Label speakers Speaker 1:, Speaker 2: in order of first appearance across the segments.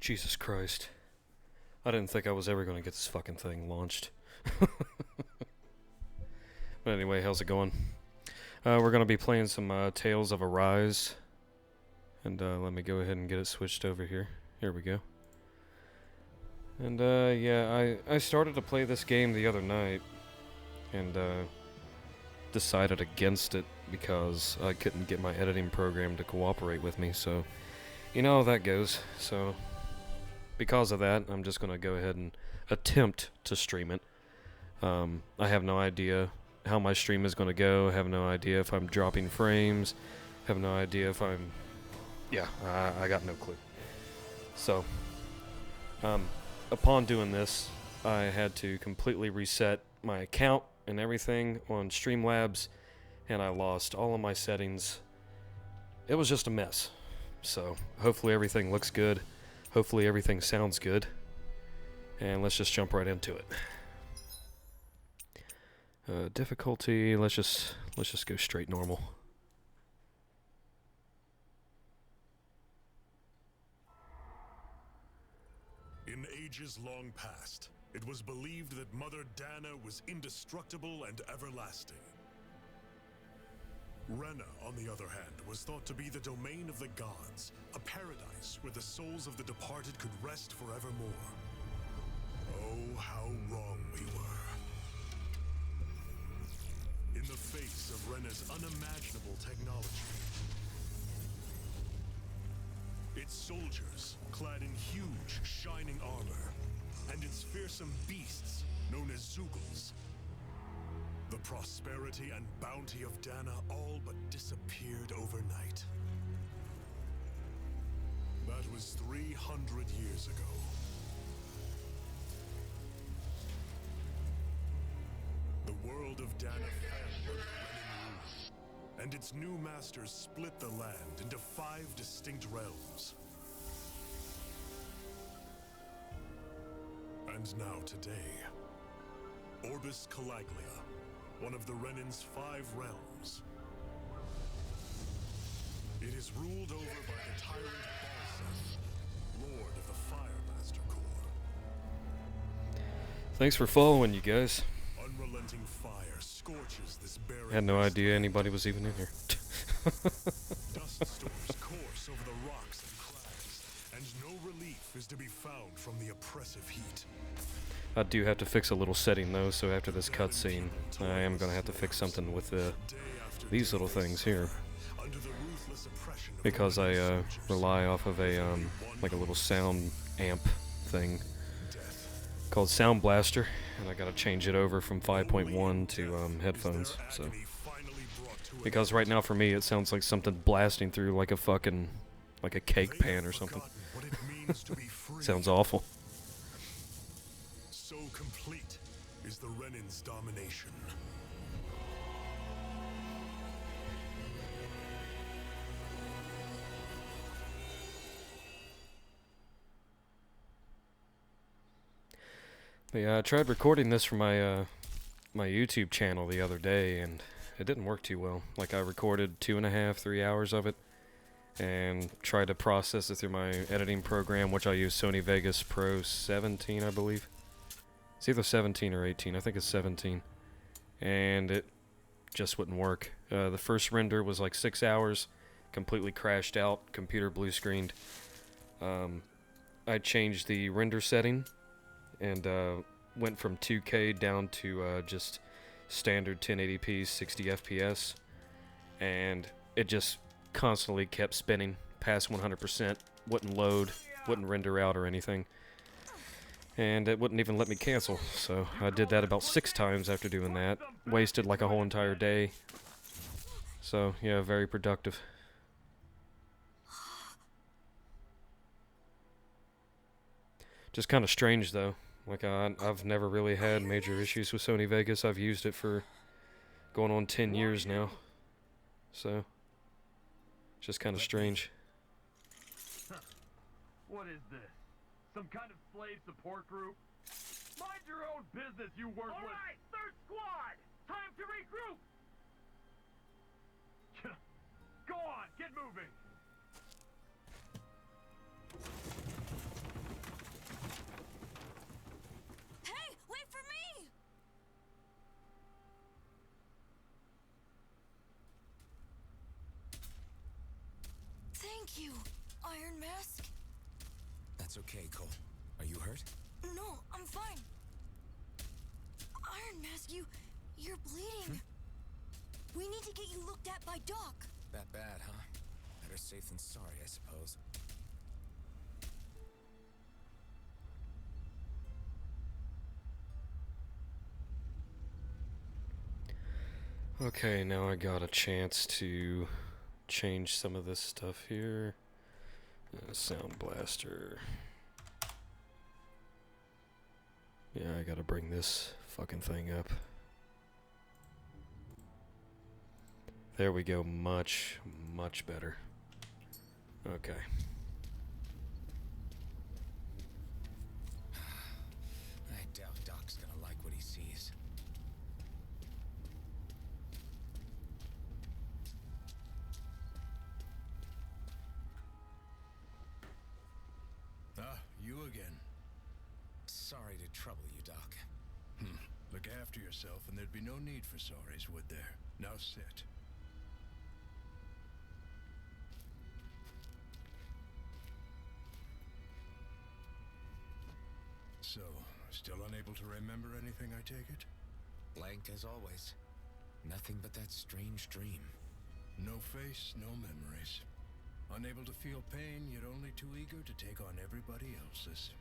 Speaker 1: Jesus Christ. I didn't think I was ever going to get this fucking thing launched. But anyway, how's it going? We're going to be playing some Tales of Arise. And let me go ahead and get it switched over here. Here we go. And yeah, I started to play this game the other night. And decided against it because I couldn't get my editing program to cooperate with me. So, you know how that goes. So, because of that, I'm just going to go ahead and attempt to stream it. I have no idea how my stream is going to go. I have no idea if I'm dropping frames. I have no idea if I'm... Yeah, I got no clue. So, upon doing this, I had to completely reset my account and everything on Streamlabs, and I lost all of my settings. It was just a mess. So, hopefully everything looks good. Hopefully everything sounds good. And let's just jump right into it. Difficulty, let's just go straight normal.
Speaker 2: In ages long past, it was believed that Mother Dana was indestructible and everlasting. Rena, on the other hand, was thought to be the domain of the gods, a paradise where the souls of the departed could rest forevermore. Oh, how wrong we were. In the face of Rena's unimaginable technology, its soldiers, clad in huge, shining armor, and its fearsome beasts, known as Zeugles. The prosperity and bounty of Dana all but disappeared overnight. That was 300 years ago. The world of Dana fell under Renan rule, and its new masters split the land into 5 distinct realms. And now today, Orbis Calaglia, one of the Renan's 5 realms. It is ruled over by the tyrant Balseth, Lord of the Firemaster Corps.
Speaker 1: Thanks for following, you guys.
Speaker 2: Unrelenting fire scorches this barren
Speaker 1: I had no idea anybody was even in here.
Speaker 2: Dust storms course over the rocks and crags, and no relief is to be found from the oppressive heat.
Speaker 1: I do have to fix a little setting though, so after this cutscene, I am going to have to fix something with these little things here. Because I rely off of a like a little sound amp thing called Sound Blaster, and I got to change it over from 5.1 to headphones. So because right now for me it sounds like something blasting through like a fucking like a cake pan or something. Sounds awful.
Speaker 2: So complete is the Renan's domination.
Speaker 1: But yeah, I tried recording this for my my YouTube channel the other day, and it didn't work too well. Like I recorded 2.5, 3 hours of it, and tried to process it through my editing program, which I use Sony Vegas Pro 17, I believe. It's either 17 or 18. I think it's 17. And it just wouldn't work. The first render was like 6 hours, completely crashed out, computer blue screened. I changed the render setting and went from 2K down to just standard 1080p 60 FPS, and it just constantly kept spinning past 100%, wouldn't load, wouldn't render out or anything, and it wouldn't even let me cancel. So I did that about 6 times after doing that, wasted like a whole entire day. So yeah, very productive. Just kind of strange though. Like I've never really had major issues with Sony Vegas. I've used it for going on 10 years now. So just kind of strange.
Speaker 3: What is this? Some kind of slave support group? Mind your own business, you worthless... Alright, third squad! Time to regroup! Go on, get moving!
Speaker 4: Thank you, Iron Mask.
Speaker 5: That's okay, Cole. Are you hurt?
Speaker 4: No, I'm fine. Iron Mask, you're bleeding. We need to get you looked at by Doc.
Speaker 5: That bad, huh? Better safe than sorry, I suppose.
Speaker 1: Okay, now I got a chance to change some of this stuff here. Sound blaster. Yeah, I gotta bring this fucking thing up. There we go, much, much better. Okay.
Speaker 5: I doubt Doc's gonna like what he sees.
Speaker 2: Ah, you again.
Speaker 5: Sorry to trouble you, Doc.
Speaker 2: Look after yourself and there'd be no need for sorries, would there? Now sit. So, still unable to remember anything, I take it?
Speaker 5: Blank as always. Nothing but that strange dream.
Speaker 2: No face, no memories. Unable to feel pain, yet only too eager to take on everybody else's.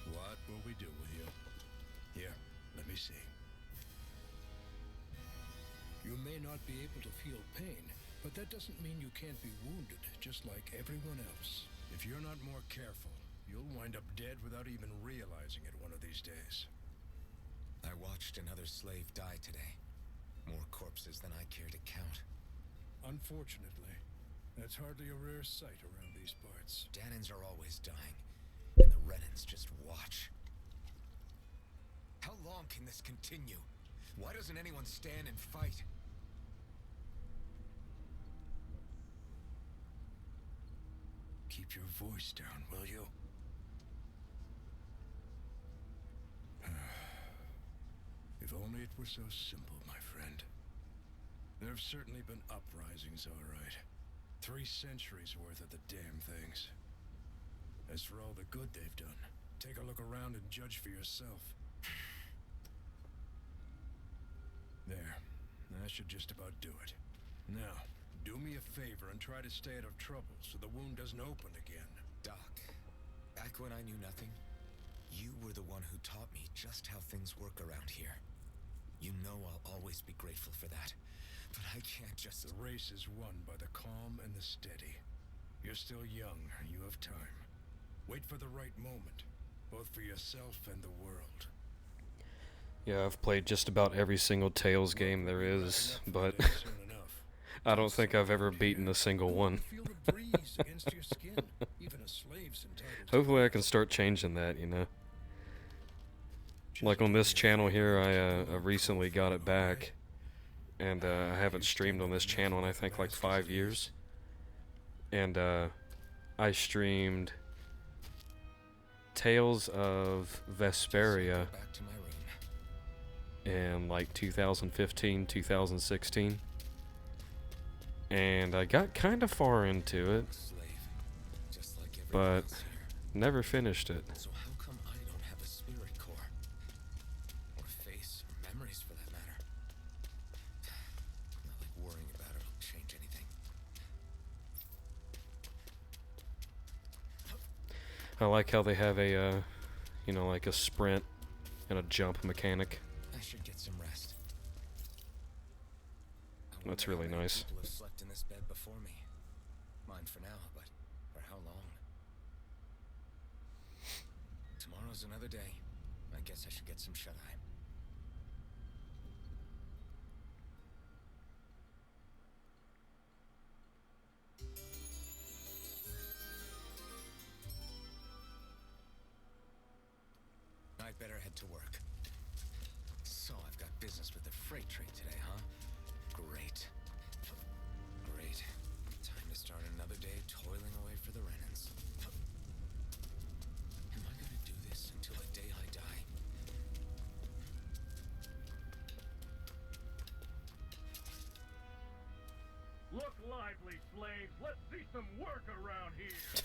Speaker 2: What will we do with you? Here, let me see. You may not be able to feel pain, but that doesn't mean you can't be wounded, just like everyone else. If you're not more careful, you'll wind up dead without even realizing it one of these days.
Speaker 5: I watched another slave die today. More corpses than I care to count.
Speaker 2: Unfortunately, that's hardly a rare sight around these parts.
Speaker 5: Danins are always dying, and the Renans just watch. How long can this continue? Why doesn't anyone stand and fight?
Speaker 2: Keep your voice down, will you? If only it were so simple, my friend. There have certainly been uprisings, all right. 3 centuries worth of the damn things. As for all the good they've done, take a look around and judge for yourself. There. That should just about do it. Now, do me a favor and try to stay out of trouble so the wound doesn't open again.
Speaker 5: Doc, back when I knew nothing, you were the one who taught me just how things work around here. You know I'll always be grateful for that, but I can't just...
Speaker 2: The race is won by the calm and the steady. You're still young, you have time. Wait for the right moment, both for yourself and the world.
Speaker 1: Yeah, I've played just about every single Tales game there is, but I don't think I've ever beaten a single one. Hopefully I can start changing that, you know. Like on this channel here, I recently got it back, and I haven't streamed on this channel in I think like 5 years. And I streamed Tales of Vesperia
Speaker 5: Back to my room.
Speaker 1: in like 2015, 2016. And I got kind of far into it,
Speaker 5: Slave, just like everyone
Speaker 1: but
Speaker 5: else here.
Speaker 1: never finished it.
Speaker 5: So how come I don't have a spirit core? Or face, or memories for that matter? Not like worrying about it will change anything.
Speaker 1: I like how they have a, you know, like a sprint and a jump mechanic.
Speaker 5: I should get some rest. I
Speaker 1: That's
Speaker 5: wonder
Speaker 1: really
Speaker 5: how many
Speaker 1: nice.
Speaker 5: People have slept in this bed before me. Mine for now, but for how long? Tomorrow's another day. I guess I should get some shut-eye. I'd better head to work. So I've got business with the freight train today, huh? Great. Great. Time to start another day toiling away for the Renans. Am I gonna do this until the day I die?
Speaker 3: Look lively. lively, slaves. Let's see some work around here.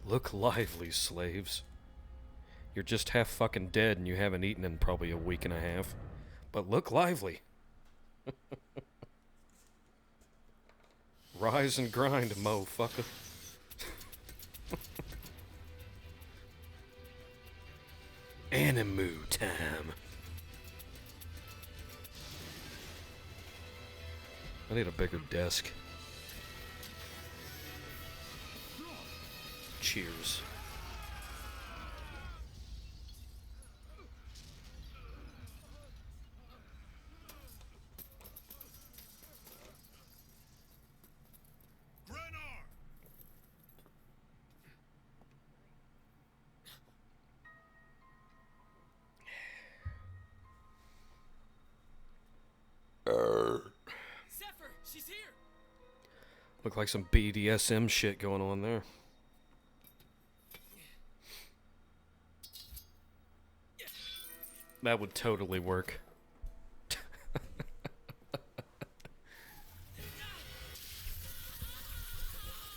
Speaker 1: Look lively, slaves. You're just half fucking dead and you haven't eaten in probably a week and a half. But look lively. Rise and grind, motherfucker. Animu time. I need a bigger desk. Cheers.
Speaker 2: Grenar!
Speaker 5: Zephyr, she's here.
Speaker 1: Look like some BDSM shit going on there. That would totally work.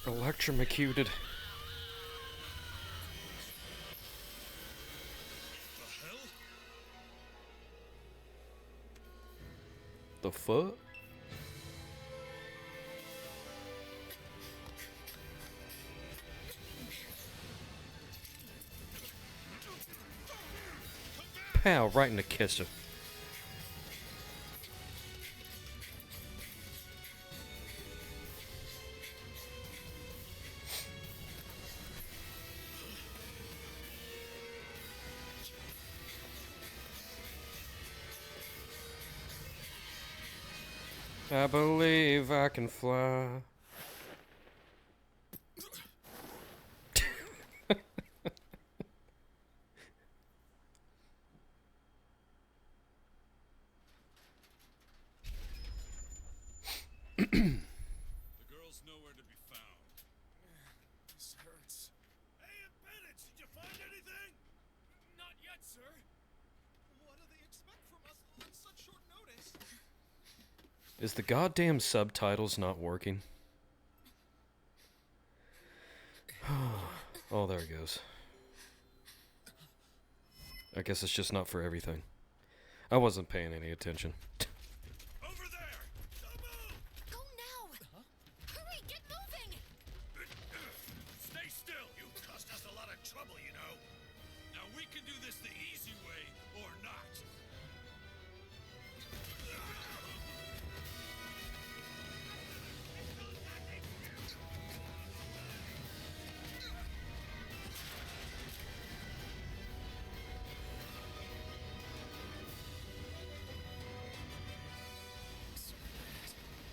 Speaker 1: Electrocuted.
Speaker 2: The hell?
Speaker 1: The fuck? Pow, right in the kisser. I believe I can fly.
Speaker 2: The girl's nowhere to be found.
Speaker 5: This hurts.
Speaker 2: Hey, Bennett, did you find anything?
Speaker 5: Not yet, sir. What do they expect from us on such short notice?
Speaker 1: Is the goddamn subtitles not working? Oh, there it goes. I guess it's just not for everything. I wasn't paying any attention.
Speaker 2: Over there! Don't move!
Speaker 4: Go now! Hurry, get moving!
Speaker 2: Stay still! You caused us a lot of trouble, you know. Now we can do this the easy way, or not.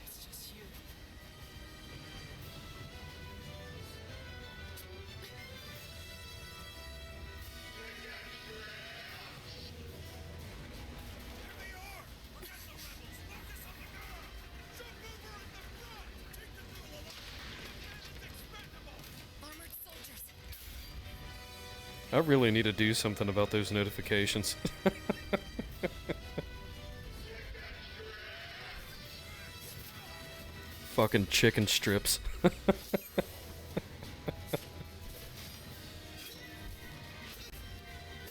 Speaker 5: It's just you.
Speaker 2: Here they are! Forget the rebels! Focus on the girl! Jump over in the front! Take the girl alive! It's expendable!
Speaker 4: Armored soldiers.
Speaker 1: I really need to do something about those notifications. Fucking chicken strips.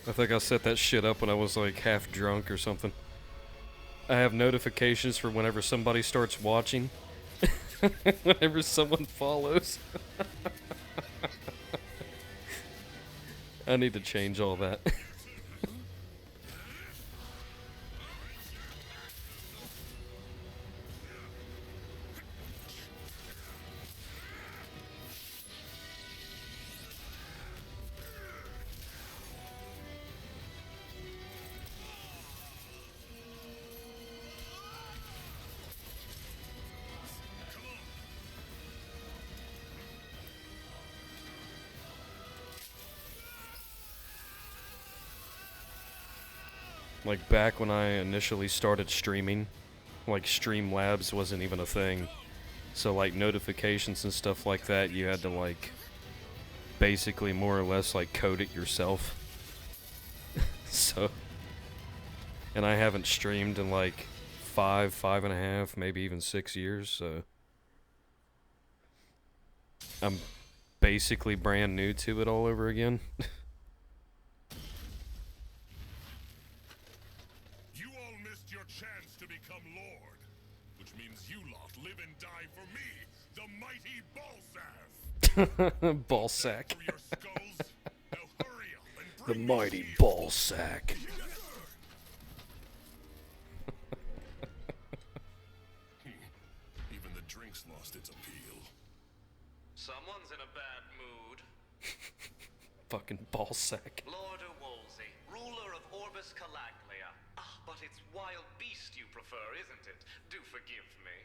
Speaker 1: I think I set that shit up when I was like half drunk or something. I have notifications for whenever somebody starts watching. Whenever someone follows. I need to change all that. Like back when I initially started streaming, like Streamlabs wasn't even a thing. So like notifications and stuff like that, you had to like basically more or less like code it yourself. So, and I haven't streamed in like 5.5, maybe even 6 years, so I'm basically brand new to it all over again.
Speaker 2: You all missed your chance to become Lord, which means you lot live and die for me, the mighty Ballsack.
Speaker 1: Ball sack.
Speaker 2: Through your skulls. Now hurry up and
Speaker 1: The
Speaker 2: bring
Speaker 1: mighty
Speaker 2: me
Speaker 1: ball sack.
Speaker 2: Even the drink's lost its appeal.
Speaker 3: Someone's in a bad mood.
Speaker 1: Fucking ball sack.
Speaker 3: Lord Wolsey, ruler of Orbis Calaglia. Ah, but it's wild beast you prefer, isn't it? Do forgive me.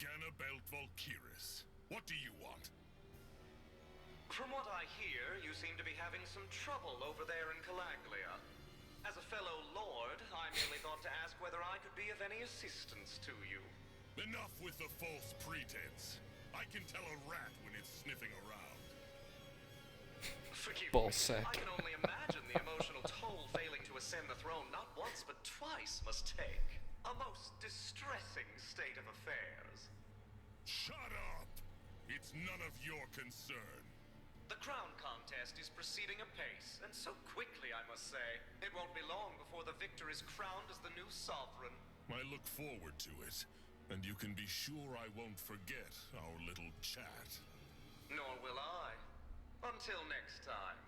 Speaker 2: Ganabelt Volkiris, what do you want?
Speaker 3: From what I hear, you seem to be having some trouble over there in Calaglia. As a fellow lord, I merely thought to ask whether I could be of any assistance to you.
Speaker 2: Enough with the false pretense. I can tell a rat when it's sniffing around.
Speaker 3: Forgive
Speaker 1: Ball
Speaker 3: me.
Speaker 1: sack.
Speaker 3: I can only imagine the emotional toll failing to ascend the throne not once but twice must take. A most distressing state of affairs.
Speaker 2: Shut up! It's none of your concern.
Speaker 3: The crown contest is proceeding apace, and so quickly, I must say. It won't be long before the victor is crowned as the new sovereign.
Speaker 2: I look forward to it, and you can be sure I won't forget our little chat.
Speaker 3: Nor will I. Until next time.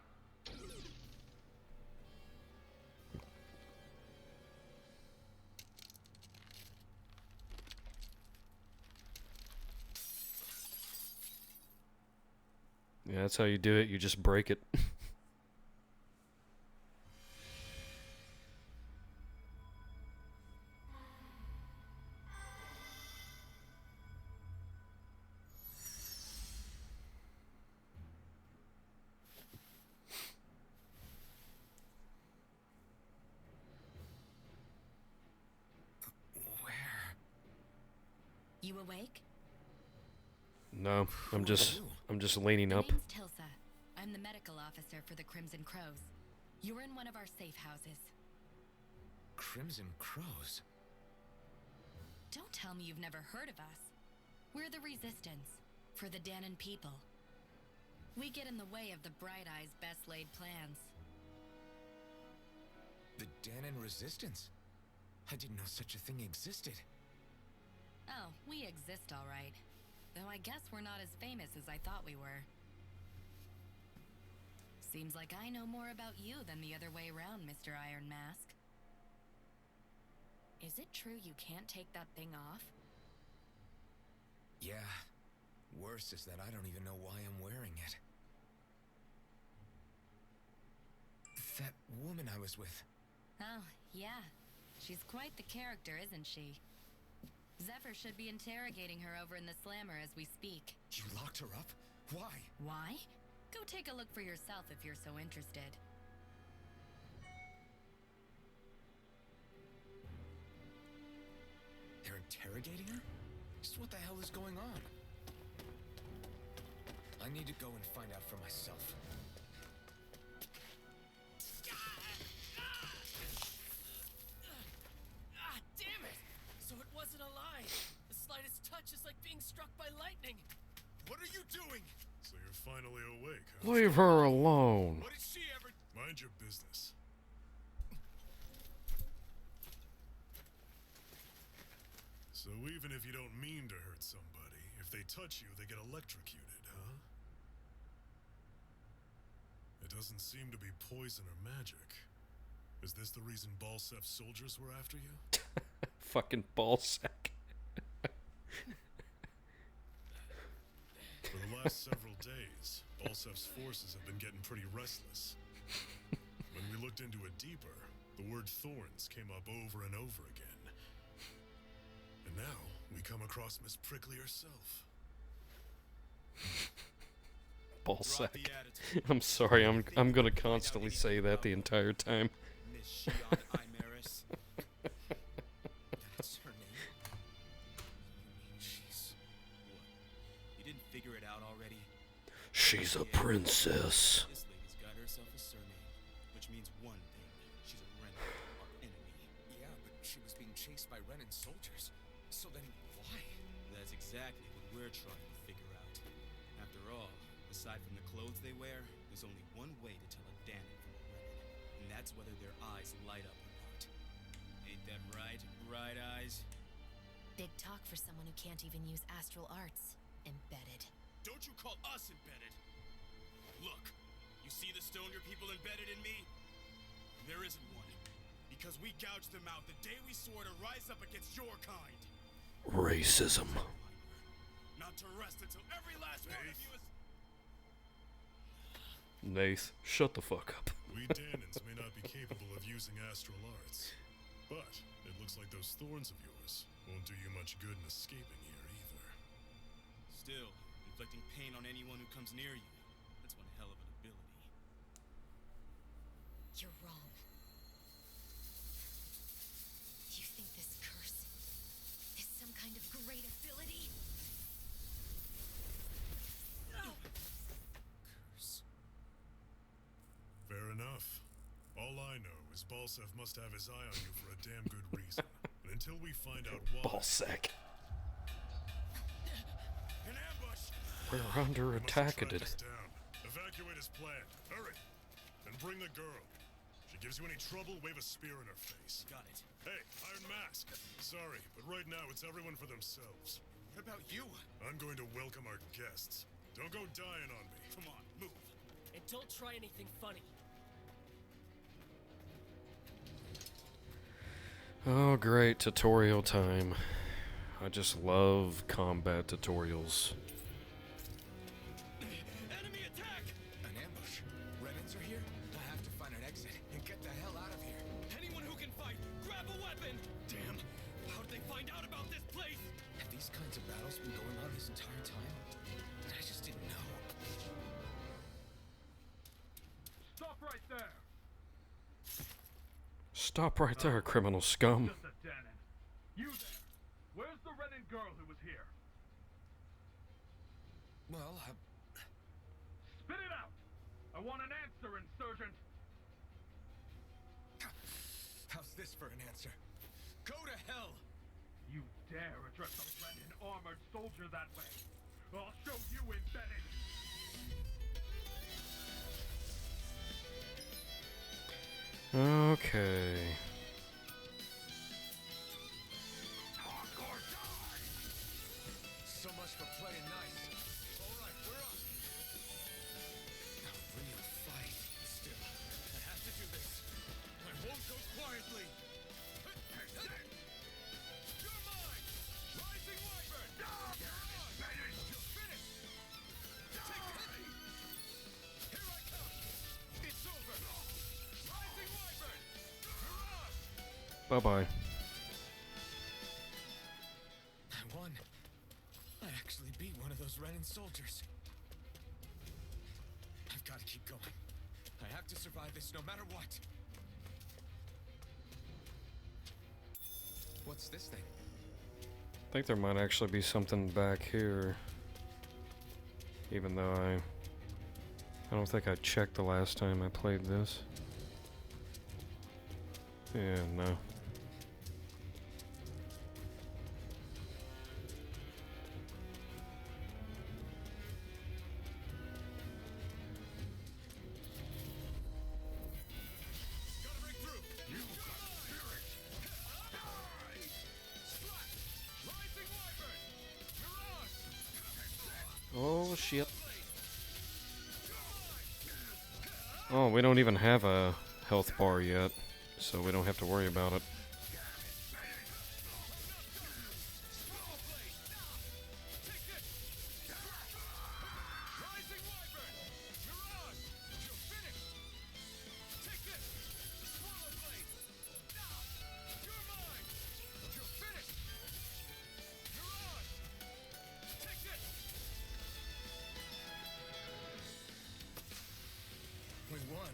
Speaker 1: Yeah, that's how you do it. You just break it.
Speaker 5: Where?
Speaker 6: You awake?
Speaker 1: No, I'm just leaning
Speaker 6: My
Speaker 1: up.
Speaker 6: name's Tilsa. I'm the medical officer for the Crimson Crows. You're in one of our safe houses.
Speaker 5: Crimson Crows?
Speaker 6: Don't tell me you've never heard of us. We're the Resistance, for the Danon people. We get in the way of the Bright Eye's best laid plans.
Speaker 5: The Danon Resistance? I didn't know such a thing existed.
Speaker 6: Oh, we exist all right. Though I guess we're not as famous as I thought we were. Seems like I know more about you than the other way around, Mr. Iron Mask. Is it true you can't take that thing off?
Speaker 5: Yeah. Worse is that I don't even know why I'm wearing it. That woman I was with.
Speaker 6: Oh, yeah. She's quite the character, isn't she? Zephyr should be interrogating her over in the Slammer as we speak.
Speaker 5: You locked her up? Why?
Speaker 6: Why? Go take a look for yourself if you're so interested.
Speaker 5: They're interrogating her? Just what the hell is going on? I need to go and find out for myself.
Speaker 7: Damn it! So it wasn't a lie. The slightest touch is like being struck by lightning.
Speaker 2: What are you doing? So you're finally awake, huh?
Speaker 1: Leave her alone.
Speaker 2: What did she ever... Mind your business. So even if you don't mean to hurt somebody, if they touch you, they get electrocuted, huh? It doesn't seem to be poison or magic. Is this the reason Balsef's soldiers were after you?
Speaker 1: Fucking ball sack.
Speaker 2: For the last several days, Balsef's forces have been getting pretty restless. When we looked into it deeper, the word thorns came up over and over again. And now, we come across Miss Prickly herself.
Speaker 1: Ball sack. I'm sorry, I'm gonna constantly say that the entire time.
Speaker 7: Miss Shion Imaris.
Speaker 5: That's her name? You mean she's...
Speaker 7: What? You didn't figure it out already?
Speaker 1: She's a princess.
Speaker 7: This lady's got herself a surname, which means one thing. She's a Renan, our enemy.
Speaker 5: Yeah, but she was being chased by Renan's soldiers. So then why?
Speaker 7: That's exactly what we're trying to figure out.
Speaker 8: Aside from the clothes they wear, there's only one way to tell a Danon from a Renan, and that's whether their eyes light up or not. Ain't that right, Bright Eyes?
Speaker 6: Big talk for someone who can't even use astral arts. Embedded.
Speaker 8: Don't you call us embedded! Look, you see the stoner people embedded in me? There isn't one. Because we gouged them out the day we swore to rise up against your kind.
Speaker 1: Racism.
Speaker 8: Not to rest until every last one of you is...
Speaker 1: Nath, shut the fuck up.
Speaker 2: We Danons may not be capable of using astral arts, but it looks like those thorns of yours won't do you much good in escaping here either.
Speaker 8: Still, inflicting pain on anyone who comes near you, that's one hell of an ability.
Speaker 6: You're wrong. You think this curse is some kind of great ability?
Speaker 8: Curse.
Speaker 2: Fair enough. All I know is Balsev must have his eye on you for a damn good reason. And until we find out why...
Speaker 1: Ballsack.
Speaker 2: An ambush!
Speaker 1: We're under
Speaker 2: We must
Speaker 1: attack.
Speaker 2: track this down. Evacuate as planned. Hurry! And bring the girl. If she gives you any trouble, wave a spear in her face.
Speaker 8: Got it.
Speaker 2: Hey, Iron Mask. Sorry, but right now it's everyone for themselves.
Speaker 8: What about you?
Speaker 2: I'm going to welcome our guests. Don't go dying on me.
Speaker 8: Come on, move.
Speaker 7: And don't try anything funny.
Speaker 1: Oh, great tutorial time. I just love combat tutorials.
Speaker 8: Enemy attack!
Speaker 5: An ambush. Renans are here? I have to find an exit and get the hell out of here.
Speaker 8: Anyone who can fight, grab a weapon! Damn, how did they find out about this place?
Speaker 5: Have these kinds of battles been going on this entire time? I just didn't know.
Speaker 9: Stop right there!
Speaker 1: Stop right there, criminal scum.
Speaker 9: Just a Danon. You there! Where's the Renan girl who was here?
Speaker 5: Well,
Speaker 9: Spit it out! I want an answer, insurgent!
Speaker 5: how's this for an answer?
Speaker 8: Go to hell!
Speaker 9: You dare address a Renan armored soldier that way? I'll show you embedded!
Speaker 1: Okay.
Speaker 5: So much for playing nice. Alright, we're up. A real fight. Still, I have to do this.
Speaker 8: I won't go quietly! You're mine! Rising Wyvern! You're finished! Take that! Here I come! It's over! Rising Wyvern! Mirage!
Speaker 1: Bye-bye.
Speaker 5: I won. I actually beat one of those Renan soldiers. I've got to keep going. I have to survive this no matter what. What's this thing?
Speaker 1: I think there might actually be something back here. Even though I don't think I checked the last time I played this. Yeah, no.
Speaker 8: Gotta break through! You got spirit! Splat! Rising Wyvern! Mirage!
Speaker 1: Oh shit. Oh, we don't even have a health bar yet, so we don't have to worry about it.
Speaker 8: Rising Wyvern! Mirage! You're finished! Take this! Swallow blade! You're mine! You're finished! Mirage! Take this!
Speaker 5: We won.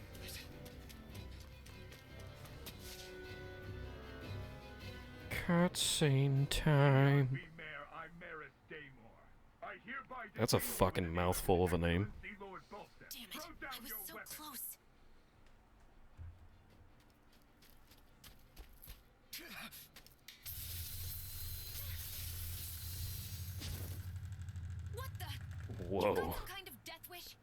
Speaker 1: Cutscene time.
Speaker 9: Be Mayor Imaris Daymore. I hereby
Speaker 1: That's a
Speaker 9: decree you
Speaker 1: fucking
Speaker 9: the
Speaker 1: mouthful of a name.
Speaker 9: Excellency Lord Bolster.
Speaker 6: Damn it,
Speaker 9: Throw down
Speaker 6: I was
Speaker 9: your
Speaker 6: so
Speaker 9: weapon.
Speaker 6: close. What the?
Speaker 1: Whoa.
Speaker 6: You got some kind of death wish?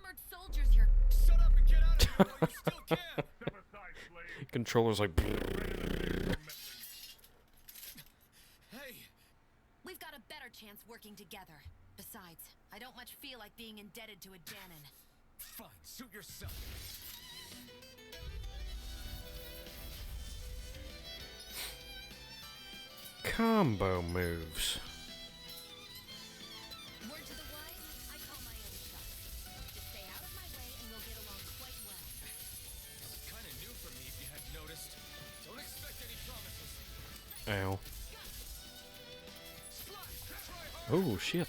Speaker 6: armored soldiers you're...
Speaker 5: Shut up and get out of here while you still can!
Speaker 9: Step aside, slave.
Speaker 1: Controller's like.
Speaker 5: Hey!
Speaker 6: We've got a better chance working together. Besides, I don't much feel like being indebted to a Danon.
Speaker 5: Fine, suit yourself.
Speaker 1: Combo moves.
Speaker 6: Word to the wise, I call my own shots. Just stay out of my way and we'll get along quite well.
Speaker 5: Kinda new for me if you hadn't noticed. Don't expect any promises.
Speaker 1: Ow.
Speaker 5: Splash! Try hard!
Speaker 1: Oh shit.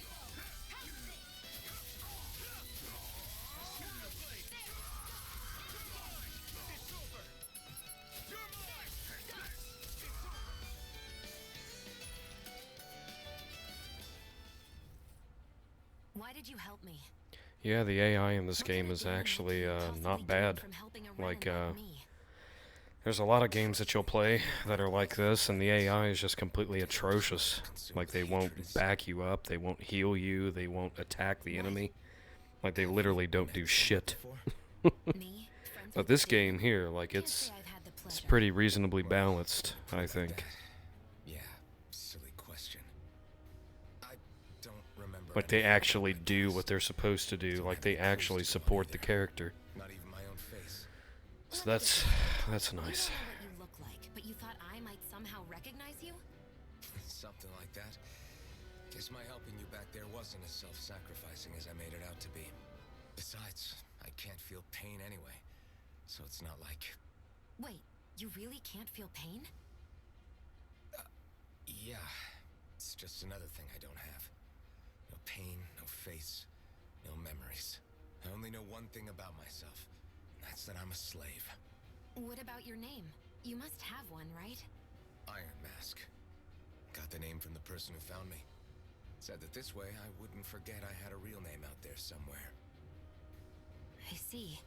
Speaker 5: It's over! You're mine!
Speaker 6: Why did you help me?
Speaker 1: Yeah, the AI in this
Speaker 6: What
Speaker 1: game
Speaker 6: could a
Speaker 1: is
Speaker 6: Danon
Speaker 1: actually
Speaker 6: like you possibly
Speaker 1: not
Speaker 6: gain
Speaker 1: bad.
Speaker 6: from helping a
Speaker 1: Like,
Speaker 6: Renan like me?
Speaker 1: there's a lot of games that you'll play that are like this, and the AI is just completely atrocious. Like, they won't back you up, they won't heal you, they won't attack the enemy. Like, they literally don't do shit.
Speaker 6: Me? Friends
Speaker 1: But
Speaker 6: with
Speaker 1: this
Speaker 6: a Danon?
Speaker 1: game here, like,
Speaker 6: Can't
Speaker 1: it's
Speaker 6: say I've had the pleasure.
Speaker 1: pretty reasonably balanced, I think.
Speaker 5: Yeah, silly question. I don't remember.
Speaker 1: Like, they
Speaker 5: anything
Speaker 1: actually
Speaker 5: about my
Speaker 1: do
Speaker 5: past.
Speaker 1: what they're supposed to do.
Speaker 5: Don't
Speaker 1: Like,
Speaker 5: have
Speaker 1: they
Speaker 5: any clues
Speaker 1: actually
Speaker 5: to
Speaker 1: support
Speaker 5: one
Speaker 1: the
Speaker 5: either.
Speaker 1: character.
Speaker 5: Not even my own face.
Speaker 1: So that's nice.
Speaker 6: You don't know what you look like, but you thought I might somehow recognize you?
Speaker 5: Something like that. Guess my helping you back there wasn't as self-sacrificing as I made it out to be. Besides, I can't feel pain anyway, so it's not like...
Speaker 6: Wait, you really can't feel pain?
Speaker 5: Yeah, it's just another thing I don't have. No pain, no face, no memories. I only know one thing about myself, and that's that I'm a slave.
Speaker 6: What about your name? You must have one, right?
Speaker 5: Iron Mask. Got the name from the person who found me. Said that this way I wouldn't forget I had a real name out there somewhere.
Speaker 6: I see.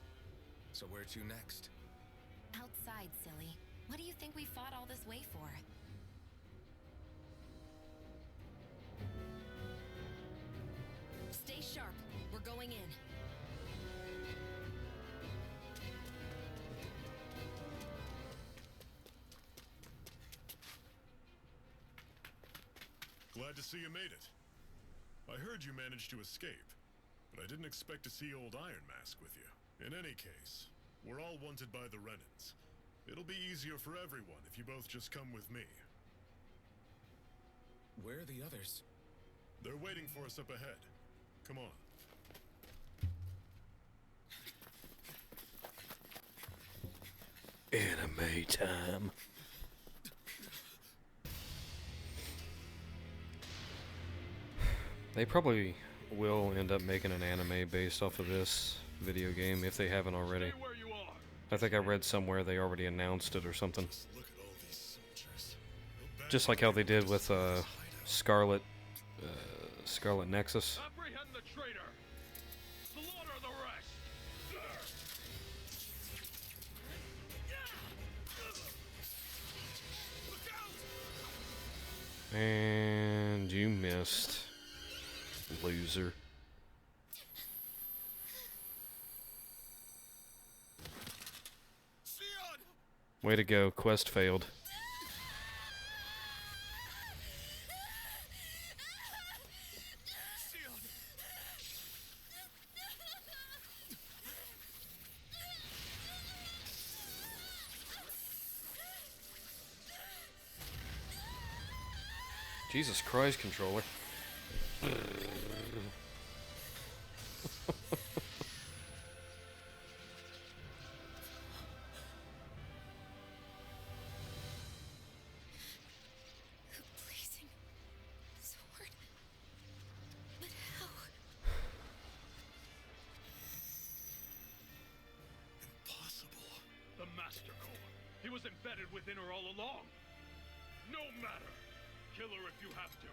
Speaker 5: So where to next?
Speaker 6: Outside, silly. What do you think we fought all this way for? Stay sharp. We're going in.
Speaker 2: Glad to see you made it. I heard you managed to escape, but I didn't expect to see old Iron Mask with you. In any case, we're all wanted by the Renans. It'll be easier for everyone if you both just come with me.
Speaker 5: Where are the others?
Speaker 2: They're waiting for us up ahead. Come on.
Speaker 1: Anime time. They probably will end up making an anime based off of this video game if they haven't already.
Speaker 9: Stay where you are.
Speaker 1: I think I read somewhere they already announced it or something.
Speaker 2: Look at all these soldiers.
Speaker 1: Just like how they did with Scarlet Nexus.
Speaker 9: Apprehend the traitor. Slaughter the rest.
Speaker 1: And you missed. Loser. Way to go, quest failed. Jesus Christ, controller.
Speaker 4: Blazing sword. But how?
Speaker 2: Impossible.
Speaker 9: The Master Core. He was embedded within her all along. No matter. Kill her if you have to.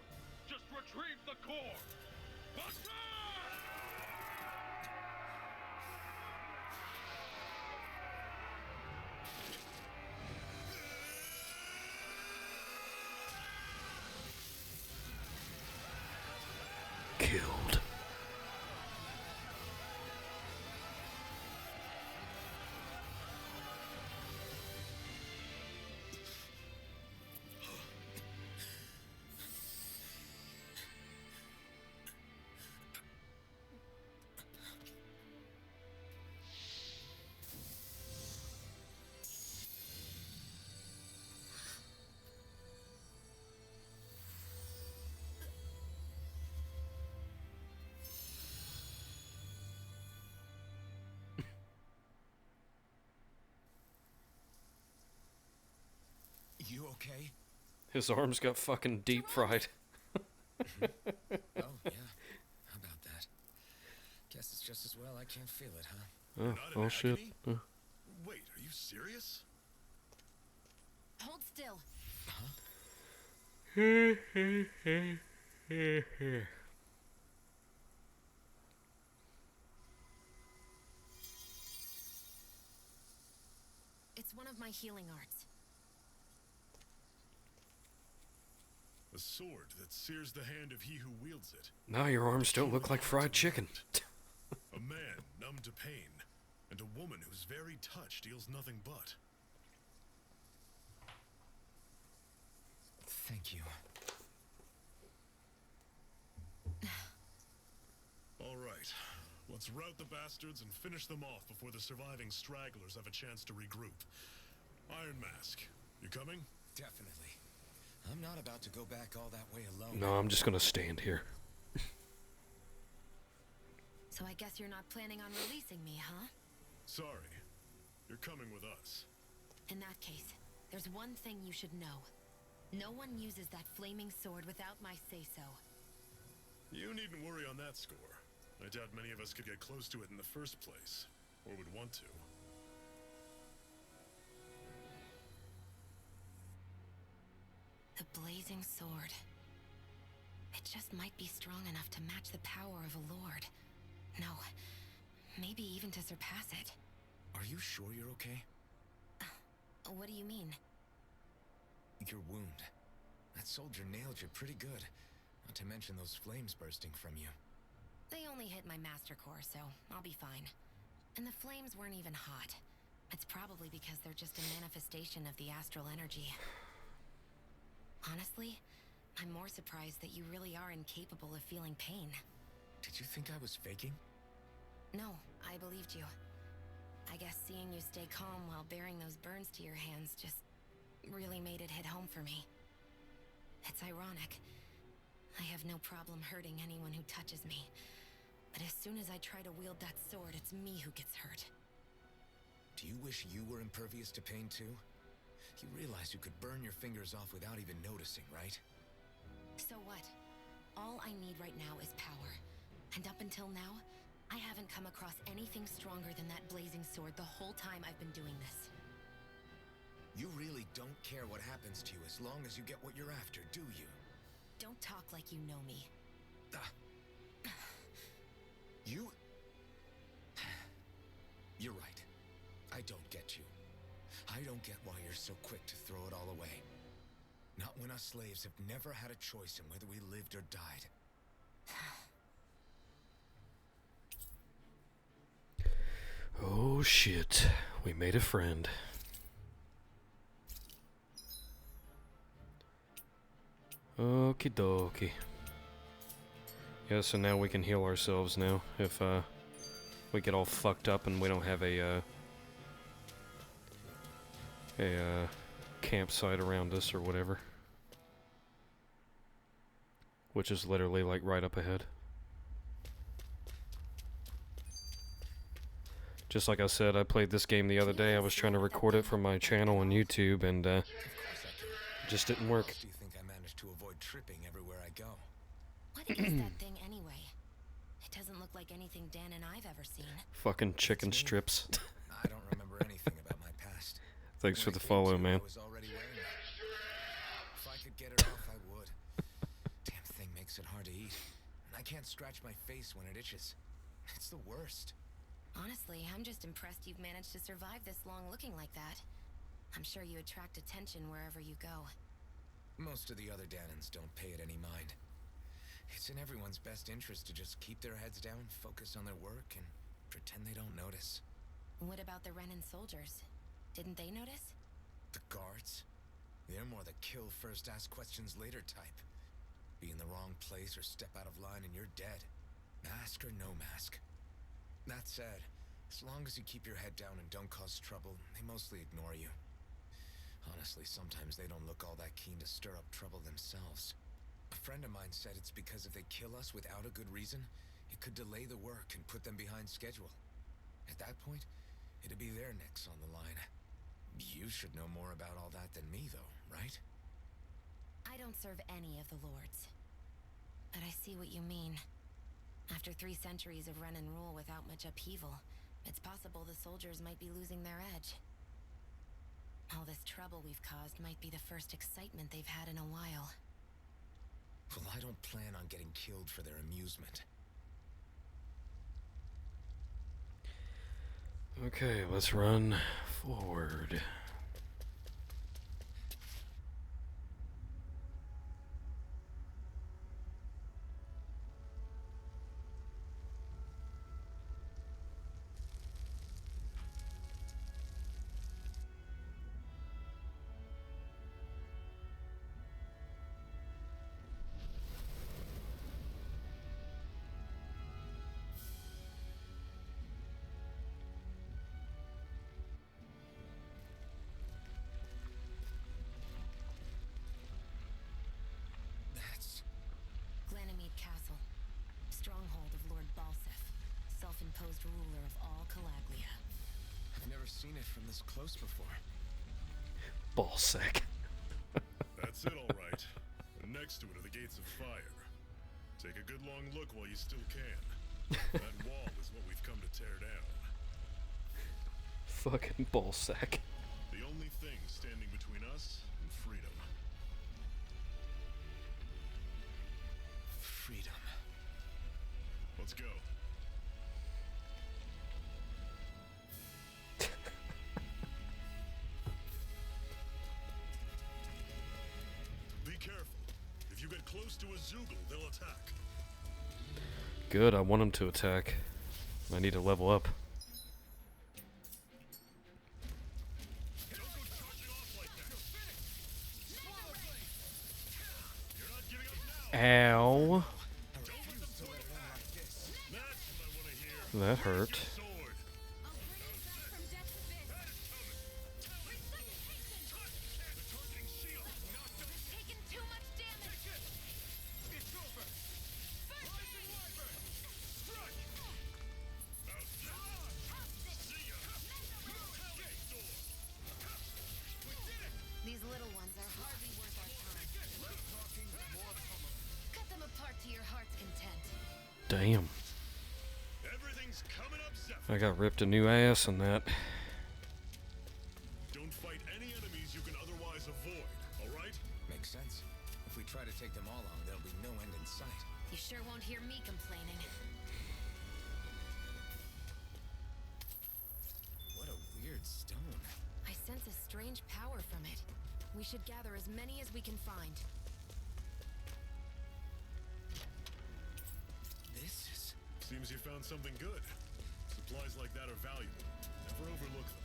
Speaker 9: Just retrieve the core.
Speaker 1: Killed.
Speaker 5: You okay?
Speaker 1: His arms got fucking deep fried.
Speaker 5: Oh, yeah. How about that? Guess it's just as well I can't feel it, huh?
Speaker 1: Oh,
Speaker 2: Not in
Speaker 1: oh shit.
Speaker 2: agony?
Speaker 1: Oh.
Speaker 2: Wait, are you serious?
Speaker 4: Hold still. It's one of my healing arts.
Speaker 2: A sword that sears the hand of he who wields it.
Speaker 1: Now your arms don't look like fried chicken.
Speaker 2: A man numb to pain, and a woman whose very touch deals nothing but.
Speaker 5: Thank you.
Speaker 2: All right, let's rout the bastards and finish them off before the surviving stragglers have a chance to regroup. Iron Mask, you coming?
Speaker 5: Definitely. I'm not about to go back all that way alone.
Speaker 1: No, I'm just gonna stand here.
Speaker 4: So I guess you're not planning on releasing me, huh?
Speaker 2: Sorry, you're coming with us.
Speaker 4: In that case, there's one thing you should know. No one uses that flaming sword without my say-so.
Speaker 2: You needn't worry on that score. I doubt many of us could get close to it in the first place, or would want to.
Speaker 4: The blazing sword. It just might be strong enough to match the power of a lord. No, maybe even to surpass it.
Speaker 5: Are you sure you're okay?
Speaker 4: What do you mean?
Speaker 5: Your wound. That soldier nailed you pretty good. Not to mention those flames bursting from you.
Speaker 4: They only hit my master core, so I'll be fine. And the flames weren't even hot. It's probably because they're just a manifestation of the astral energy. Honestly, I'm more surprised that you really are incapable of feeling pain.
Speaker 5: Did you think I was faking?
Speaker 4: No, I believed you. I guess seeing you stay calm while bearing those burns to your hands just really made it hit home for me. It's ironic. I have no problem hurting anyone who touches me. But as soon as I try to wield that sword, it's me who gets hurt.
Speaker 5: Do you wish you were impervious to pain too? You realize you could burn your fingers off without even noticing, right?
Speaker 4: So what? All I need right now is power. And up until now, I haven't come across anything stronger than that blazing sword the whole time I've been doing this.
Speaker 5: You really don't care what happens to you as long as you get what you're after, do you?
Speaker 4: Don't talk like you know me.
Speaker 5: You... You're right. I don't get you. I don't get why you're so quick to throw it all away. Not when us slaves have never had a choice in whether we lived or died.
Speaker 1: Oh shit. We made a friend. Okie dokie. Yeah, so now we can heal ourselves now if we get all fucked up and we don't have a campsite around us or whatever. Which is literally like right up ahead. Just like I said, I played this game the other day. I was trying to record it for my channel on YouTube and it just didn't work.
Speaker 5: Do you think I managed to avoid tripping everywhere I go?
Speaker 4: What is that thing anyway? It doesn't look like anything Dan and I've ever seen.
Speaker 1: Fucking chicken strips.
Speaker 5: I don't remember anything about my past.
Speaker 1: Thanks for
Speaker 5: When
Speaker 1: the
Speaker 5: I came
Speaker 1: follow,
Speaker 5: to,
Speaker 1: man.
Speaker 5: I was already wearing it. If I could get it off, I would. Damn thing makes it hard to eat. And I can't scratch my face when it itches. It's the worst.
Speaker 4: Honestly, I'm just impressed you've managed to survive this long looking like that. I'm sure you attract attention wherever you go.
Speaker 5: Most of the other Danans don't pay it any mind. It's in everyone's best interest to just keep their heads down, focus on their work, and pretend they don't notice.
Speaker 4: What about the Renan soldiers? Didn't they notice?
Speaker 5: The guards? They're more the kill first, ask questions later type. Be in the wrong place or step out of line and you're dead. Mask or no mask. That said, as long as you keep your head down and don't cause trouble, they mostly ignore you. Honestly, sometimes they don't look all that keen to stir up trouble themselves. A friend of mine said it's because if they kill us without a good reason, it could delay the work and put them behind schedule. At that point, it'd be their necks on the line. You should know more about all that than me, though, right?
Speaker 4: I don't serve any of the lords. But I see what you mean. After 3 centuries of run and rule without much upheaval, it's possible the soldiers might be losing their edge. All this trouble we've caused might be the first excitement they've had in a while.
Speaker 5: Well, I don't plan on getting killed for their amusement.
Speaker 1: Okay, let's run forward.
Speaker 5: That's...
Speaker 4: Glanimede Castle. Stronghold of Lord Balsef, self-imposed ruler of all Calaglia.
Speaker 5: I've never seen it from this close before.
Speaker 1: Ballsack.
Speaker 2: That's it, all right. And next to it are the gates of fire. Take a good long look while you still can. That wall is what we've come to tear down.
Speaker 1: Fucking ballsack.
Speaker 2: The only thing standing between us and freedom.
Speaker 5: Freedom.
Speaker 2: Let's go. Be careful. If you get close to a Zoogle, they'll attack.
Speaker 1: Good, I want him to attack. I need to level up.
Speaker 2: Don't go charging off like that. You're not giving up now.
Speaker 1: Ow.
Speaker 2: Don't let them pull it back. That's what I want to hear.
Speaker 1: That hurt.
Speaker 2: Sword.
Speaker 6: I'll bring you back from death's abyss.
Speaker 2: The charging shield.
Speaker 6: You've taken too much damage.
Speaker 2: It's over. Rising Wyvern. Strike. See ya. Hellgate door. We did it.
Speaker 4: These little ones are hardly worth our time. Cut them apart to your heart's content.
Speaker 1: Damn.
Speaker 2: Everything's coming up, Zephyr.
Speaker 1: I got ripped a new ass in that.
Speaker 2: Don't fight any enemies you can otherwise avoid, all right?
Speaker 5: Makes sense. If we try to take them all on, there'll be no end in sight.
Speaker 4: You sure won't hear me complaining.
Speaker 5: What a weird stone.
Speaker 4: I sense a strange power from it. We should gather as many as we can find.
Speaker 5: This is...
Speaker 2: Seems you found something good. Supplies like that are valuable. Never overlook them.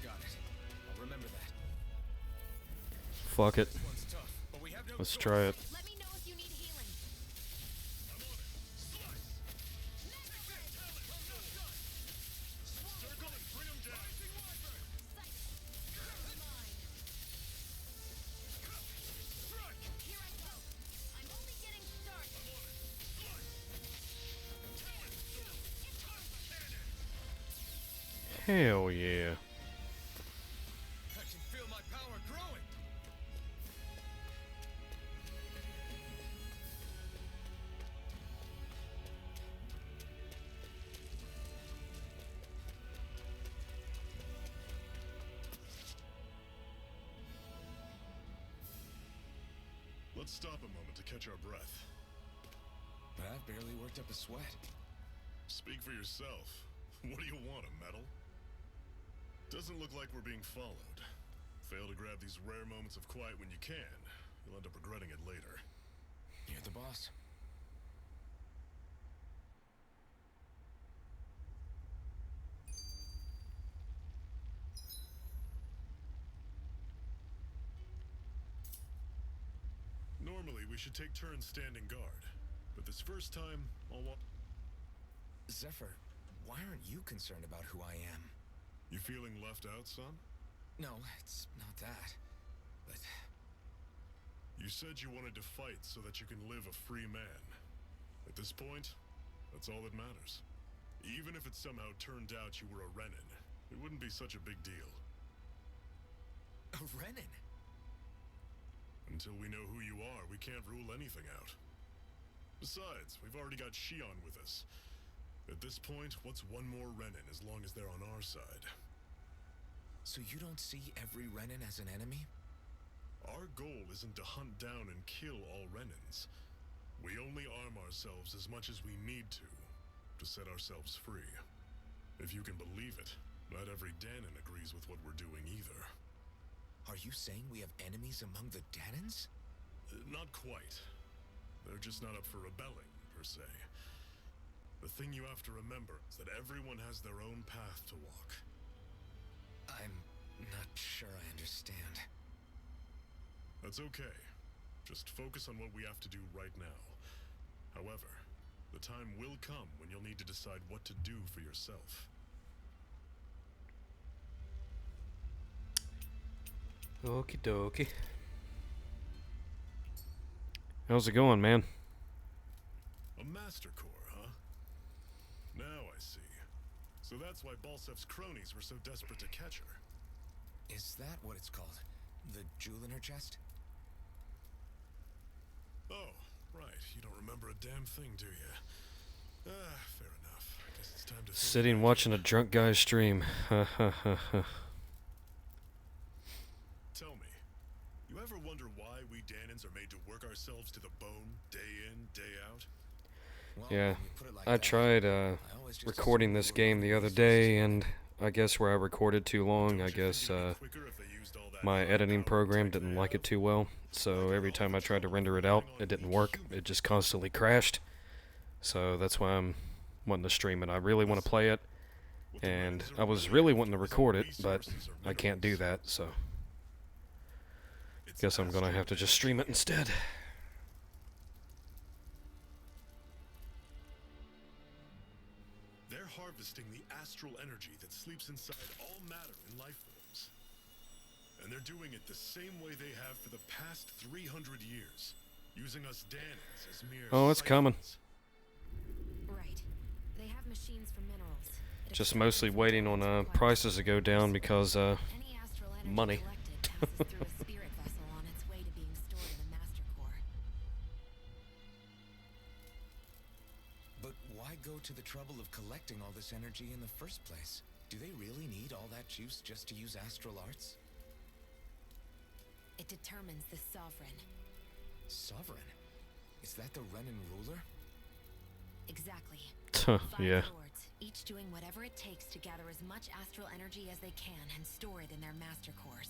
Speaker 5: Got it. I'll remember that.
Speaker 1: Fuck it.
Speaker 5: This one's tough, but we have no
Speaker 1: Let's
Speaker 5: choice.
Speaker 1: try it.
Speaker 4: Let me know if you need healing.
Speaker 2: I'm on it. Slice! Circle and bring them down.
Speaker 6: Here I go. I'm only getting started.
Speaker 1: Hell yeah.
Speaker 5: I can feel my power growing.
Speaker 2: Let's stop a moment to catch our breath.
Speaker 5: That barely worked up a sweat.
Speaker 2: Speak for yourself. What do you want, a medal? Doesn't look like we're being followed. Fail to grab these rare moments of quiet when you can. You'll end up regretting it later.
Speaker 5: You're the boss.
Speaker 2: Normally, we should take turns standing guard. But this first time, I'll want...
Speaker 5: Zephyr, why aren't you concerned about who I am?
Speaker 2: You feeling left out, son?
Speaker 5: No, it's not that. But
Speaker 2: You said you wanted to fight so that you can live a free man. At this point, that's all that matters. Even if it somehow turned out you were a Renin, it wouldn't be such a big deal.
Speaker 5: A Renin?
Speaker 2: Until we know who you are, we can't rule anything out. Besides, we've already got Shion with us. At this point, what's one more Renin as long as they're on our side?
Speaker 5: So you don't see every Renin as an enemy?
Speaker 2: Our goal isn't to hunt down and kill all Renins. We only arm ourselves as much as we need to set ourselves free. If you can believe it, not every Danon agrees with what we're doing either.
Speaker 5: Are you saying we have enemies among the Danons?
Speaker 2: Not quite. They're just not up for rebelling, per se. The thing you have to remember is that everyone has their own path to walk.
Speaker 5: I'm not sure I understand.
Speaker 2: That's okay. Just focus on what we have to do right now. However, the time will come when you'll need to decide what to do for yourself.
Speaker 1: Okie dokie. How's it going, man?
Speaker 2: A Master Core, huh? Now I see. So that's why Balsef's cronies were so desperate to catch her.
Speaker 5: Is that what it's called? The jewel in her chest?
Speaker 2: Oh, right. You don't remember a damn thing, do you? Fair enough. I guess it's time to...
Speaker 1: Sitting watching a drunk guy stream. Ha ha ha ha.
Speaker 2: Tell me, you ever wonder why we Danons are made to work ourselves to the bone, day in, day out?
Speaker 5: Well,
Speaker 1: Yeah,
Speaker 5: when you put it like
Speaker 1: I
Speaker 5: that,
Speaker 1: tried
Speaker 5: I always just
Speaker 1: recording
Speaker 5: assumed
Speaker 1: this
Speaker 5: we were
Speaker 1: game the other
Speaker 5: resources.
Speaker 1: day, and I guess where I recorded too long,
Speaker 2: Don't
Speaker 1: I
Speaker 2: you think
Speaker 1: guess
Speaker 2: it'd be quicker if they used all that
Speaker 1: my
Speaker 2: high
Speaker 1: editing
Speaker 2: power
Speaker 1: program
Speaker 2: tech
Speaker 1: didn't
Speaker 2: they
Speaker 1: like it
Speaker 2: have?
Speaker 1: too well, so every time I tried to render it out, it didn't work. It just constantly crashed. So that's why I'm wanting to stream it. I really want to play it,
Speaker 2: What the
Speaker 1: and
Speaker 2: Renins are
Speaker 1: I was
Speaker 2: really
Speaker 1: really
Speaker 2: after
Speaker 1: wanting to
Speaker 2: isn't
Speaker 1: record it, but
Speaker 2: resources or
Speaker 1: I can't do
Speaker 2: minerals.
Speaker 1: that, so
Speaker 2: It's
Speaker 1: guess I'm gonna
Speaker 2: astral
Speaker 1: have to just
Speaker 2: energy.
Speaker 1: stream it instead.
Speaker 2: They're harvesting the astral energy that sleeps inside all matter in life forms. And they're doing it the same way they have for the past 300 years, using us Danons as mere
Speaker 1: Oh, it's coming.
Speaker 2: siphons.
Speaker 4: Right. They have machines for minerals. It
Speaker 1: Just
Speaker 4: extracts
Speaker 1: mostly
Speaker 4: them from
Speaker 1: waiting on
Speaker 4: minerals required
Speaker 1: prices to go down because
Speaker 4: Any astral energy
Speaker 1: money.
Speaker 4: collected passes through a spirit vessel on its way to being stored in a master core.
Speaker 5: But why go to the trouble of collecting all this energy in the first place? Do they really need all that juice just to use astral arts?
Speaker 4: It determines the sovereign.
Speaker 5: Sovereign? Is that the Renin ruler?
Speaker 4: Exactly.
Speaker 1: yeah.
Speaker 4: 5 lords, each doing whatever it takes to gather as much astral energy as they can and store it in their master cores.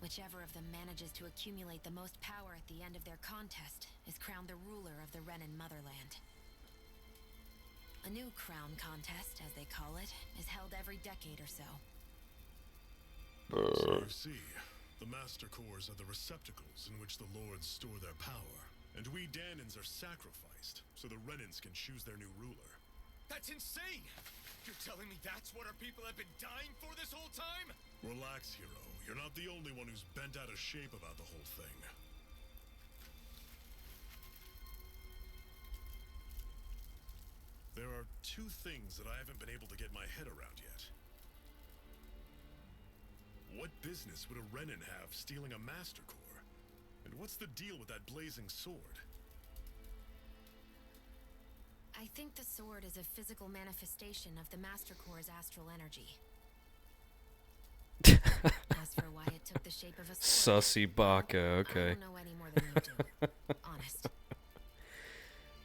Speaker 4: Whichever of them manages to accumulate the most power at the end of their contest is crowned the ruler of the Renin motherland. A new crown contest, as they call it, is held every decade or so.
Speaker 2: So you see, the Master Cores are the receptacles in which the Lords store their power. And we Danons are sacrificed, so the Renins can choose their new ruler.
Speaker 8: That's insane! You're telling me that's what our people have been dying for this whole time?
Speaker 2: Relax, hero. You're not the only one who's bent out of shape about the whole thing. There are 2 things that I haven't been able to get my head around yet. What business would a Renin have stealing a Master Core? And what's the deal with that blazing sword?
Speaker 4: I think the sword is a physical manifestation of the Master Core's astral energy. As for why it took the shape of a sword,
Speaker 1: Sussy Baka,
Speaker 4: I
Speaker 1: okay.
Speaker 4: don't know any more than you do. Honest.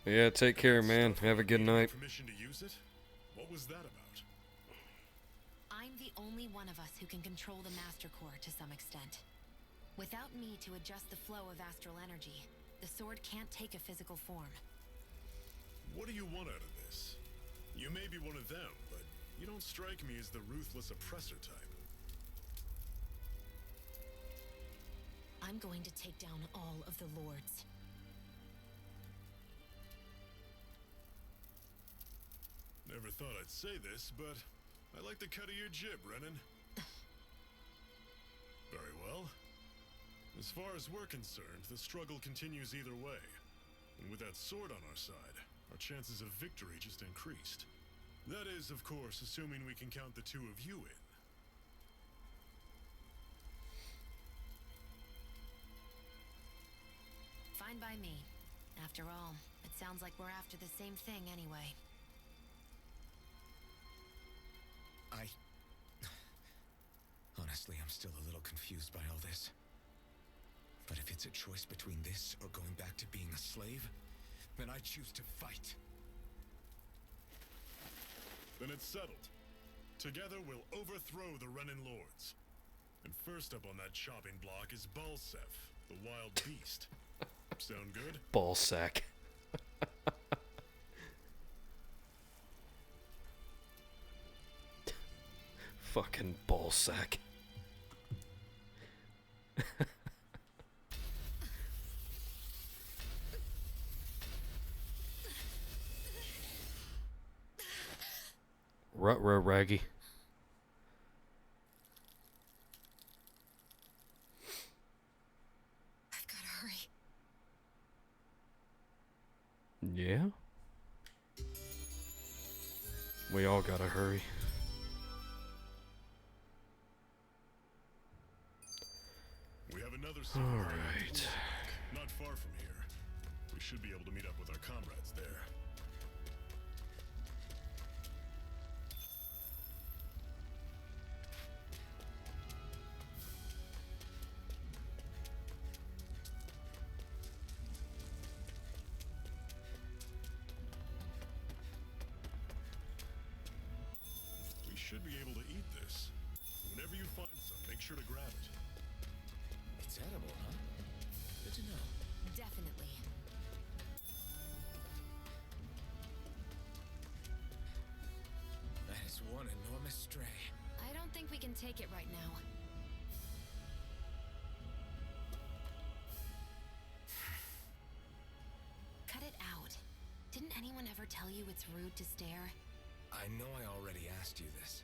Speaker 1: Yeah, take care, man. Have a good night.
Speaker 2: Permission to use it? What was that about?
Speaker 4: I'm the only one of us who can control the Master Core to some extent. Without me to adjust the flow of astral energy, the sword can't take a physical form.
Speaker 2: What do you want out of this? You may be one of them, but you don't strike me as the ruthless oppressor type.
Speaker 4: I'm going to take down all of the lords.
Speaker 2: Never thought I'd say this, but I like the cut of your jib, Renin. Very well. As far as we're concerned, the struggle continues either way. And with that sword on our side, our chances of victory just increased. That is, of course, assuming we can count the two of you in.
Speaker 4: Fine by me. After all, it sounds like we're after the same thing anyway.
Speaker 5: Honestly, I'm still a little confused by all this. But if it's a choice between this or going back to being a slave, then I choose to fight.
Speaker 2: Then it's settled. Together we'll overthrow the Renin Lords. And first up on that chopping block is Balsef, the wild beast. Sound good?
Speaker 1: Ball sack. Fucking ball sack. Ruh-roh, Raggy.
Speaker 4: I've gotta hurry.
Speaker 1: Yeah? We all gotta hurry.
Speaker 2: We have another
Speaker 1: All
Speaker 2: secret
Speaker 1: right.
Speaker 2: not far from here. We should be able to meet up with our comrades there. We should be able to eat this. Whenever you find some, make sure to grab it.
Speaker 5: It's edible, huh? Good to know.
Speaker 4: Definitely.
Speaker 5: That is one enormous stray.
Speaker 4: I don't think we can take it right now. Cut it out. Didn't anyone ever tell you it's rude to stare?
Speaker 5: I know I already asked you this,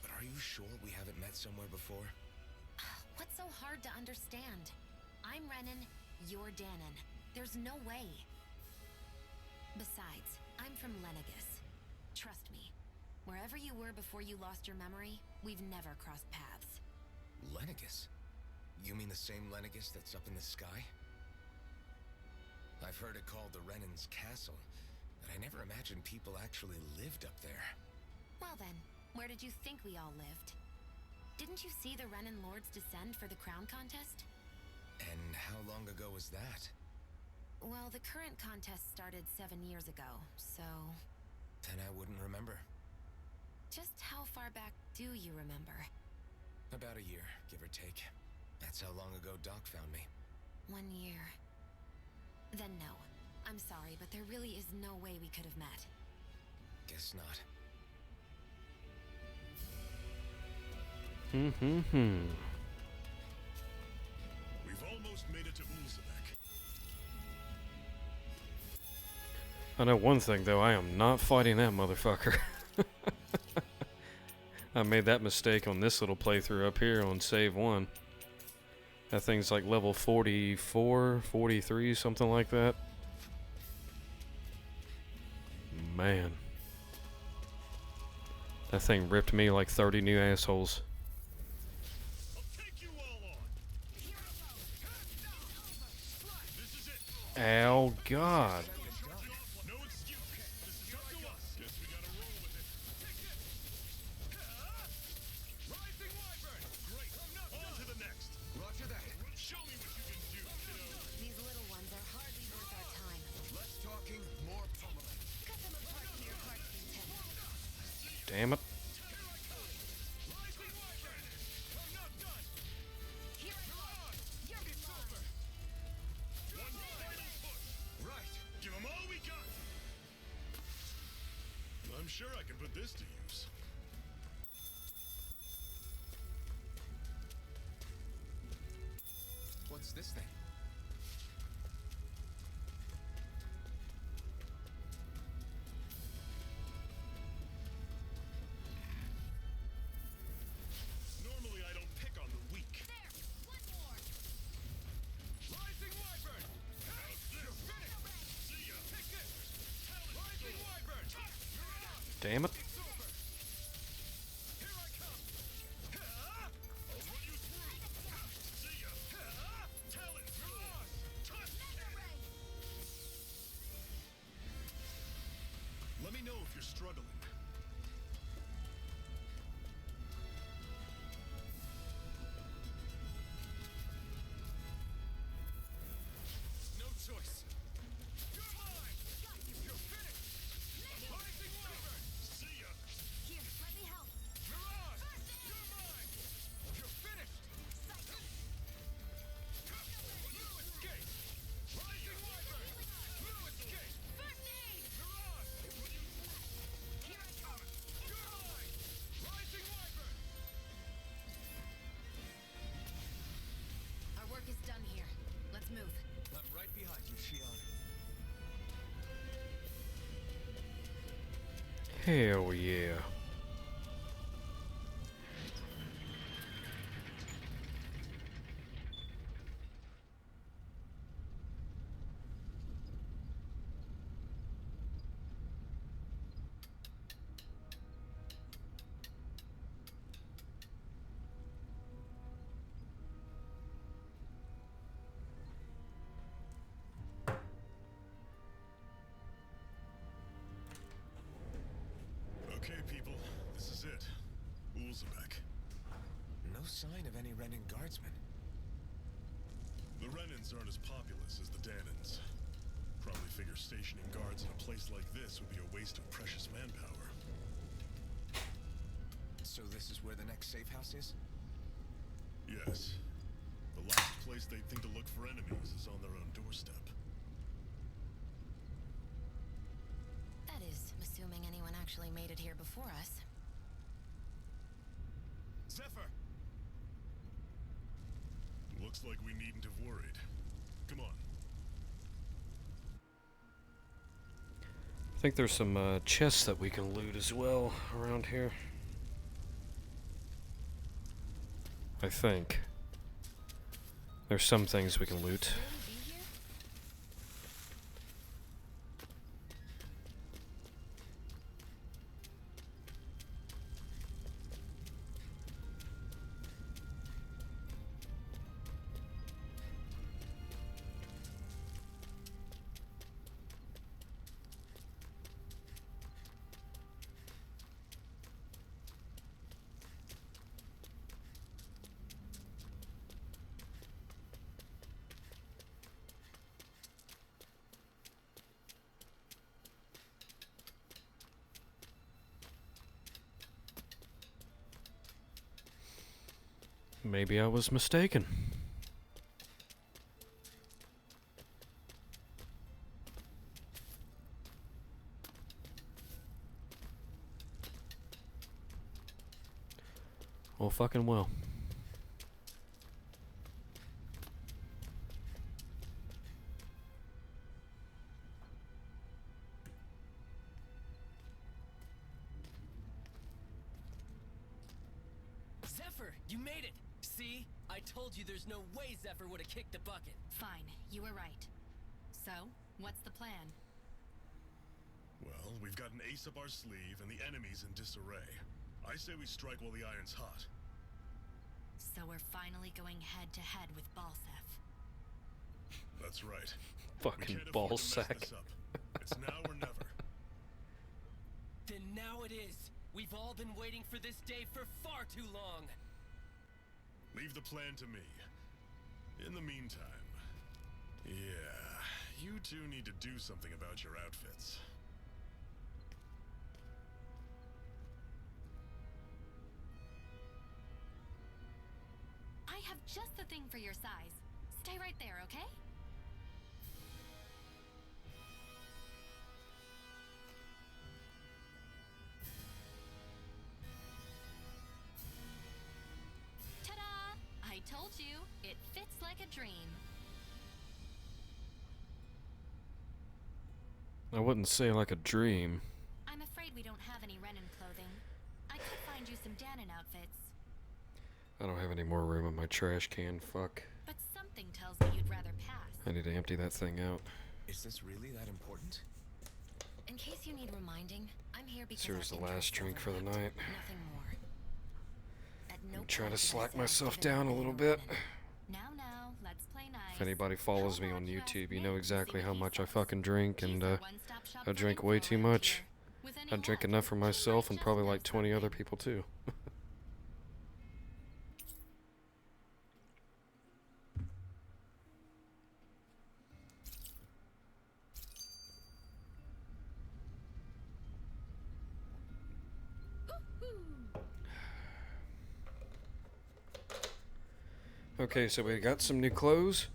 Speaker 5: but are you sure we haven't met somewhere before?
Speaker 4: What's so hard to understand? I'm Renin, you're Danon. There's no way. Besides, I'm from Lenegus. Trust me, wherever you were before you lost your memory, we've never crossed paths.
Speaker 5: Lenegus? You mean the same Lenegus that's up in the sky? I've heard it called the Renin's Castle, but I never imagined people actually lived up there.
Speaker 4: Well then, where did you think we all lived? Didn't you see the Renin Lords descend for the crown contest?
Speaker 5: And how long ago was that?
Speaker 4: Well, the current contest started 7 years ago, so...
Speaker 5: Then I wouldn't remember.
Speaker 4: Just how far back do you remember?
Speaker 5: About a year, give or take. That's how long ago Doc found me.
Speaker 4: 1 year. Then no. I'm sorry, but there really is no way we could have met.
Speaker 5: Guess not.
Speaker 2: We've almost made it to Ulzebek.
Speaker 1: I know one thing though, I am not fighting that motherfucker. I made that mistake on this little playthrough up here on save 1. That thing's like level 44, 43, something like that. Man. That thing ripped me like 30 new assholes.
Speaker 2: I'll take you all on. This is it.
Speaker 1: Ow, God.
Speaker 2: No excuse. This is up to us. Guess we gotta roll with it. Rising Wyvern. Great. On to the next.
Speaker 5: Roger that.
Speaker 2: Show me what you can do, kiddo.
Speaker 4: These little ones are hardly worth our time.
Speaker 5: Less talking, more pummeling.
Speaker 4: Cut them apart to your heart's content.
Speaker 1: Damn it.
Speaker 2: Rising Wyvern. I'm not done.
Speaker 4: Here it comes. You're
Speaker 2: It's over. One final push.
Speaker 5: Right.
Speaker 2: Give them all we got. I'm sure I can put this to use.
Speaker 5: What's this thing?
Speaker 2: Normally I don't pick on the weak.
Speaker 4: One more.
Speaker 2: Rising Wyvern. How's this?
Speaker 1: Damn it.
Speaker 2: Let me know if you're struggling.
Speaker 8: No choice. You're mine! You're finished! Rising Wyvern! See ya!
Speaker 4: Here, let me help.
Speaker 8: Mirage! You're mine! You're finished! Blue escape! Rising Wyvern! Blue escape!
Speaker 4: First aid!
Speaker 8: Mirage!
Speaker 4: Here I come.
Speaker 8: You're mine! Rising Wyvern!
Speaker 4: Our work is done here. Let's move.
Speaker 5: I'm right behind you, Shion.
Speaker 1: Hell yeah.
Speaker 2: Okay, people, this is it. Ulzebek.
Speaker 5: No sign of any Renin guardsmen.
Speaker 2: The Renans aren't as populous as the Danans. Probably figure stationing guards in a place like this would be a waste of precious manpower.
Speaker 5: So this is where the next safe house is?
Speaker 2: Yes. The last place they'd think to look for enemies is on their own doorstep.
Speaker 4: That is, assuming anyone actually made it here before us.
Speaker 8: Zephyr!
Speaker 2: Looks like we needn't have worried. Come on.
Speaker 1: I think there's some chests that we can loot as well around here. I think. There's some things we can loot.
Speaker 4: Really be here?
Speaker 1: Maybe I was mistaken. Well, fucking well.
Speaker 7: Zephyr, you made it! See? I told you there's no way Zephyr would have kicked the bucket.
Speaker 6: Fine, you were right. So, what's the plan?
Speaker 2: Well, we've got an ace up our sleeve and the enemy's in disarray. I say we strike while the iron's hot.
Speaker 6: So we're finally going head to head with Balsef.
Speaker 2: That's right.
Speaker 1: Fucking
Speaker 2: we can't
Speaker 1: ball
Speaker 2: afford to mess
Speaker 1: sack.
Speaker 2: this up. It's now or never.
Speaker 7: Then now it is. We've all been waiting for this day for far too long.
Speaker 2: Leave the plan to me. In the meantime, yeah, you two need to do something about your outfits.
Speaker 6: I have just the thing for your size. Stay right there, okay? Ta-da! I told you, it fits like a dream.
Speaker 1: I wouldn't say like a dream.
Speaker 6: I'm afraid we don't have any Renin clothing. I could find you some Danon outfits.
Speaker 1: I don't have any more room in my trash can. Fuck.
Speaker 6: But something tells me you'd rather pass.
Speaker 1: I need to empty that thing out.
Speaker 5: Is this really that important?
Speaker 4: In case you need reminding, I I'm here because
Speaker 1: Serves the
Speaker 4: our
Speaker 1: last
Speaker 4: interests
Speaker 1: drink for the
Speaker 4: overlapped,
Speaker 1: night.
Speaker 4: nothing more. At no
Speaker 1: I'm trying to
Speaker 4: point did I
Speaker 1: slack
Speaker 4: say I
Speaker 1: myself
Speaker 4: was giving
Speaker 1: down
Speaker 4: up
Speaker 1: a little
Speaker 4: being
Speaker 1: bit.
Speaker 4: Renan.
Speaker 6: Now, let's play nice.
Speaker 1: If anybody follows me
Speaker 6: How
Speaker 1: on
Speaker 6: about you ask
Speaker 1: YouTube, you
Speaker 6: Nate
Speaker 1: know
Speaker 6: and see
Speaker 1: exactly
Speaker 6: what
Speaker 1: how
Speaker 6: he
Speaker 1: much I
Speaker 6: says?
Speaker 1: fucking drink,
Speaker 6: He's
Speaker 1: and
Speaker 6: the one-stop shop
Speaker 1: I
Speaker 6: for
Speaker 1: drink
Speaker 6: info
Speaker 1: way too
Speaker 6: around
Speaker 1: much.
Speaker 6: here. With any
Speaker 1: I drink
Speaker 6: luck,
Speaker 1: enough for
Speaker 6: he might
Speaker 1: myself and
Speaker 6: just
Speaker 1: probably
Speaker 6: know
Speaker 1: like 20 other
Speaker 6: something.
Speaker 1: people too. Okay, so we got some new clothes.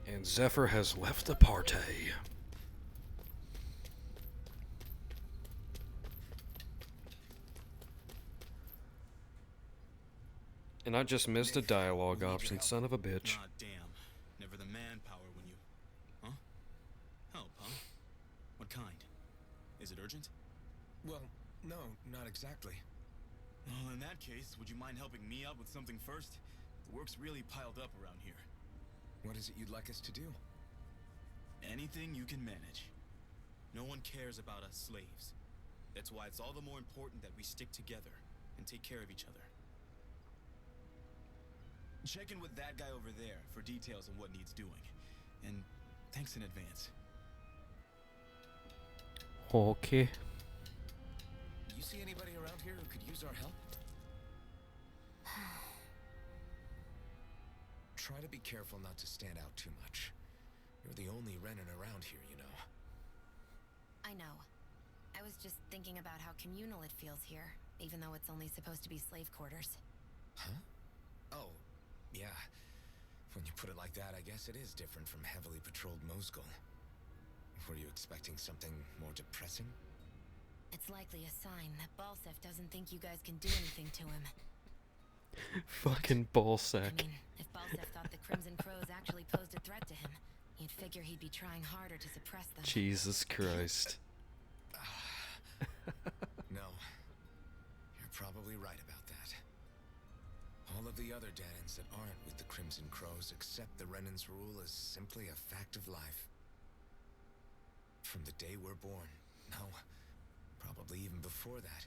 Speaker 1: And Zephyr has left the party. And I just missed a dialogue option, son of a bitch.
Speaker 8: Ah, damn. Never the manpower when you... Huh? Help, huh? What kind? Is it urgent?
Speaker 5: Well, no, not exactly.
Speaker 8: Well, in that case, would you mind helping me out with something first? The work's really piled up around here.
Speaker 5: What is it you'd like us to do?
Speaker 8: Anything you can manage. No one cares about us slaves. That's why it's all the more important that we stick together and take care of each other. Check in with that guy over there for details on what needs doing. And thanks in advance.
Speaker 1: Okay.
Speaker 5: You see anybody around here who could use our help? Try to be careful not to stand out too much. You're the only Renan around here, you know.
Speaker 4: I know. I was just thinking about how communal it feels here, even though it's only supposed to be slave quarters.
Speaker 5: Huh? Oh, yeah. When you put it like that, I guess it is different from heavily patrolled Mosgul. Were you expecting something more depressing?
Speaker 4: It's likely a sign that Balsef doesn't think you guys can do anything to him.
Speaker 1: Fucking
Speaker 4: I
Speaker 1: ballsack.
Speaker 4: mean, if Balsef thought the Crimson Crows actually posed a threat to him, you'd figure he'd be trying harder to suppress them.
Speaker 1: Jesus Christ.
Speaker 5: No. You're probably right about that. All of the other Danans that aren't with the Crimson Crows accept the Renan's rule as simply a fact of life. From the day we're born, no, probably even before that,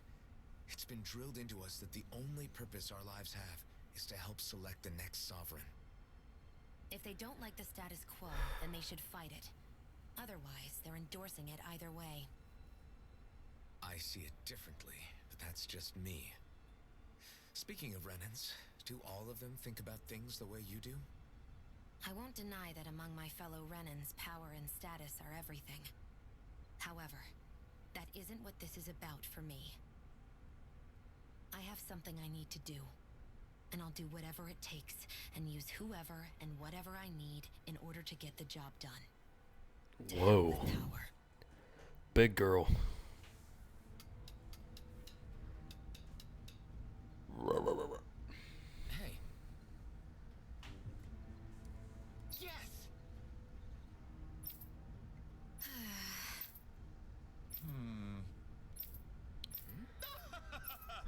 Speaker 5: it's been drilled into us that the only purpose our lives have is to help select the next sovereign.
Speaker 4: If they don't like the status quo, then they should fight it. Otherwise, they're endorsing it either way.
Speaker 5: I see it differently, but that's just me. Speaking of Renans, do all of them think about things the way you do?
Speaker 4: I won't deny that among my fellow Renans, power and status are everything. However, that isn't what this is about for me. I have something I need to do, and I'll do whatever it takes and use whoever and whatever I need in order to get the job done. To hell
Speaker 1: Whoa.
Speaker 4: with power.
Speaker 1: Big girl.
Speaker 5: Hey. Yes!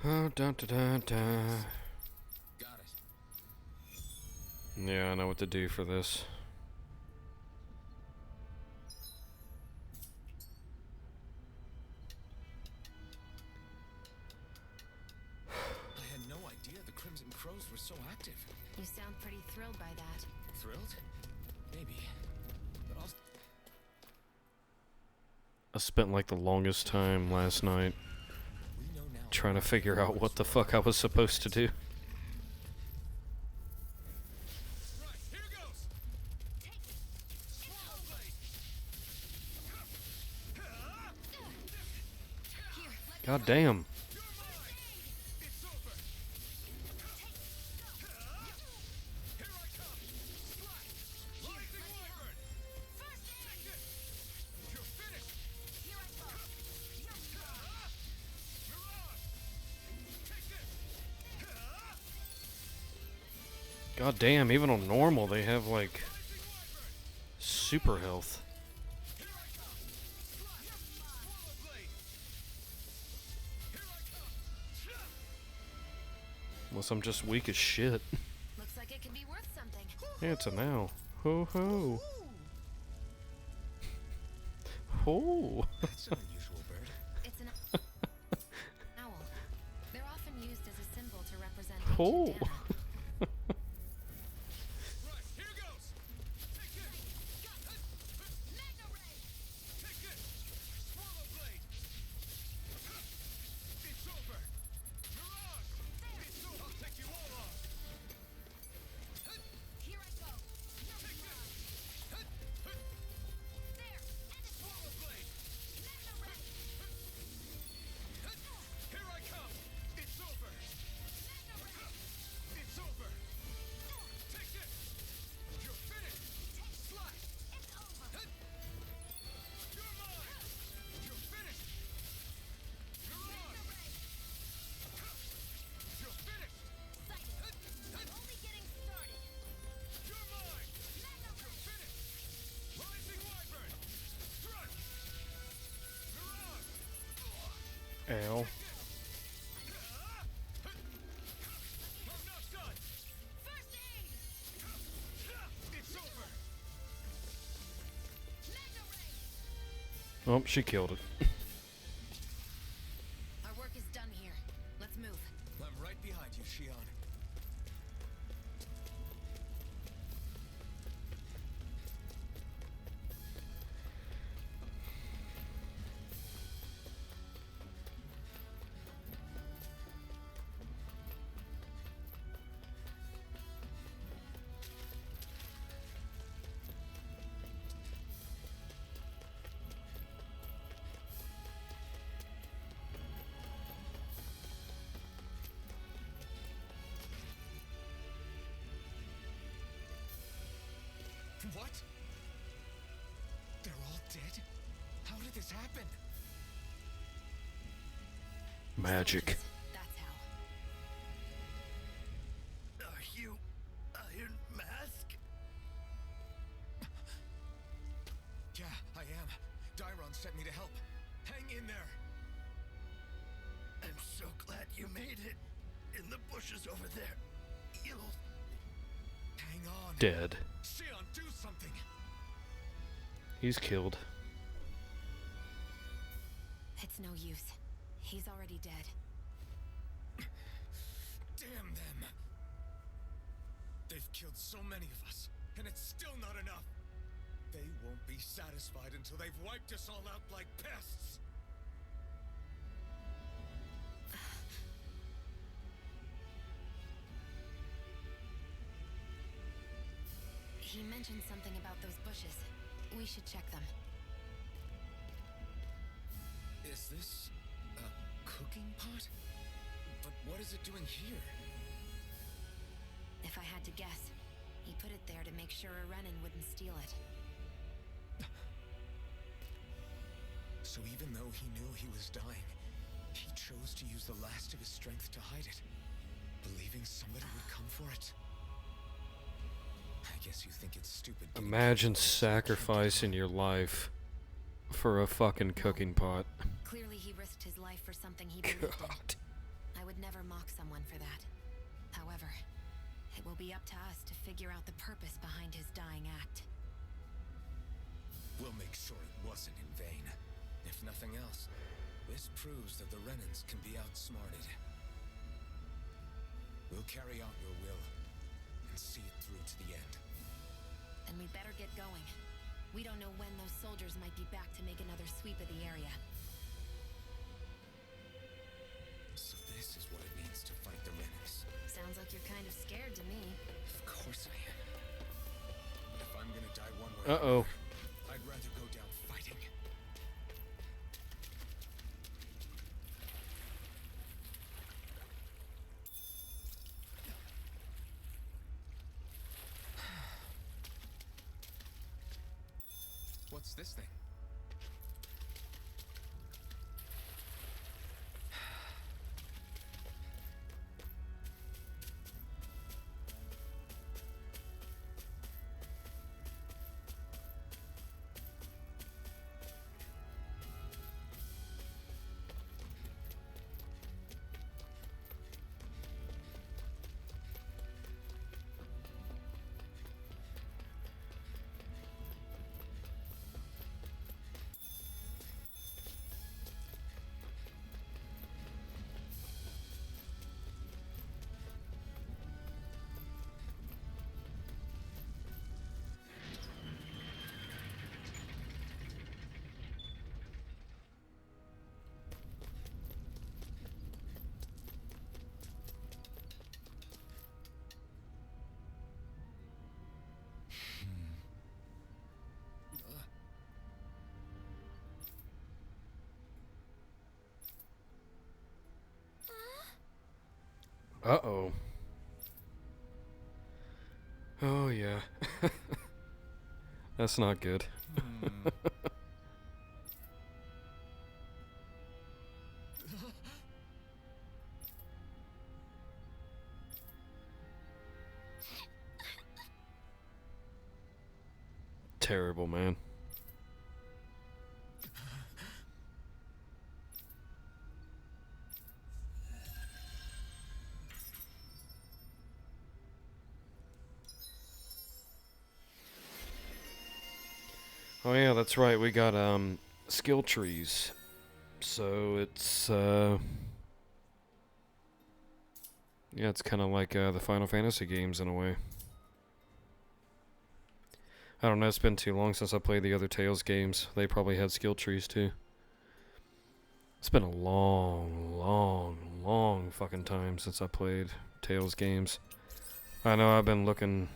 Speaker 1: Oh, dun, dun, dun, dun.
Speaker 5: Got it.
Speaker 1: Yeah, I know what to do for this.
Speaker 5: I had no idea the Crimson Crows were so active.
Speaker 4: You sound pretty thrilled by that.
Speaker 5: Thrilled? Maybe. But I'll...
Speaker 1: I spent like the longest time last night
Speaker 5: We know now
Speaker 1: trying to figure out what the fuck I was supposed to do.
Speaker 8: Right, here goes!
Speaker 1: God damn.
Speaker 8: It's over! Here I come! Splat! Lightning Wyvern! Take this! You're finished! Mirage! Take this!
Speaker 1: God damn, even on normal they have like super health. Unless I'm just weak as shit.
Speaker 4: Looks like it could be worth something.
Speaker 1: Yeah, it's a now. Ho ho. Oh.
Speaker 5: That's an unusual bird.
Speaker 4: It's an owl. They're often used as a symbol to represent
Speaker 1: Oh.
Speaker 4: ancient Dana.
Speaker 8: Right, here goes! Take this! Magna Ray! Take this! Swallow Blade! It's over! You're on! It's over! I'll take you all on!
Speaker 6: Here I go.
Speaker 8: Take this!
Speaker 6: There. And it's
Speaker 8: Swallow Blade!
Speaker 6: Magna Ray.
Speaker 8: Here I come! It's over!
Speaker 6: Magna Ray.
Speaker 8: It's over! Take this! You're finished! Slice!
Speaker 6: It's over.
Speaker 8: You're mine! You're finished! You're on! You're finished!
Speaker 6: Excited. Only getting started.
Speaker 8: You're mine!
Speaker 6: Magna
Speaker 8: You're
Speaker 6: Ray.
Speaker 8: finished! Rising Wyvern! Strike! You're on!
Speaker 1: Ow.
Speaker 8: I'm not done!
Speaker 6: First aid.
Speaker 8: It's over!
Speaker 6: Magna Ray.
Speaker 1: Oh, she killed it.
Speaker 4: Our work is done here. Let's move.
Speaker 5: I'm right behind you, Shion. What? They're all dead? How did this happen?
Speaker 1: Magic.
Speaker 4: That's how.
Speaker 8: Are you Iron Mask?
Speaker 5: Yeah, I am. Dairon sent me to help. Hang in there.
Speaker 8: I'm so glad you made it. In the bushes over there. You'll...
Speaker 5: Hang on.
Speaker 1: Dead.
Speaker 5: Shion, do something.
Speaker 1: He's killed.
Speaker 4: It's no use. He's already dead.
Speaker 5: Damn them. They've killed so many of us, and it's still not enough. They won't be satisfied until they've wiped us all out like pests.
Speaker 4: He mentioned something about those bushes. We should check them.
Speaker 5: Is this a cooking pot? But what is it doing here?
Speaker 4: If I had to guess, he put it there to make sure a Renin wouldn't steal it.
Speaker 5: So even though he knew he was dying, he chose to use the last of his strength to hide it, believing somebody would come for it. I guess you think it's stupid. getting
Speaker 1: Imagine
Speaker 5: killed so you can't get
Speaker 1: sacrificing
Speaker 5: home.
Speaker 1: your life for a fucking cooking pot.
Speaker 4: Clearly he risked his life for something he believed in.
Speaker 1: God.
Speaker 4: I would never mock someone for that. However, it will be up to us to figure out the purpose behind his dying act.
Speaker 5: We'll make sure it wasn't in vain. If nothing else, this proves that the Renans can be outsmarted. We'll carry out your will and see it through to the end.
Speaker 4: Then we better get going. We don't know when those soldiers might be back to make another sweep of the area.
Speaker 5: So this is what it means to fight the Renans.
Speaker 4: Sounds like you're kind of scared to me.
Speaker 5: Of course I am. But if I'm gonna die one way
Speaker 1: Uh-oh.
Speaker 5: or another, I'd rather go down fighting. What's this thing?
Speaker 1: Uh-oh. Oh, yeah. That's not good. Terrible, man. Oh yeah, that's right. We got skill trees. So it's yeah, it's kind of like the Final Fantasy games in a way. I don't know, it's been too long since I played the other Tales games. They probably had skill trees too. It's been a long fucking time since I played Tales games. I know I've been looking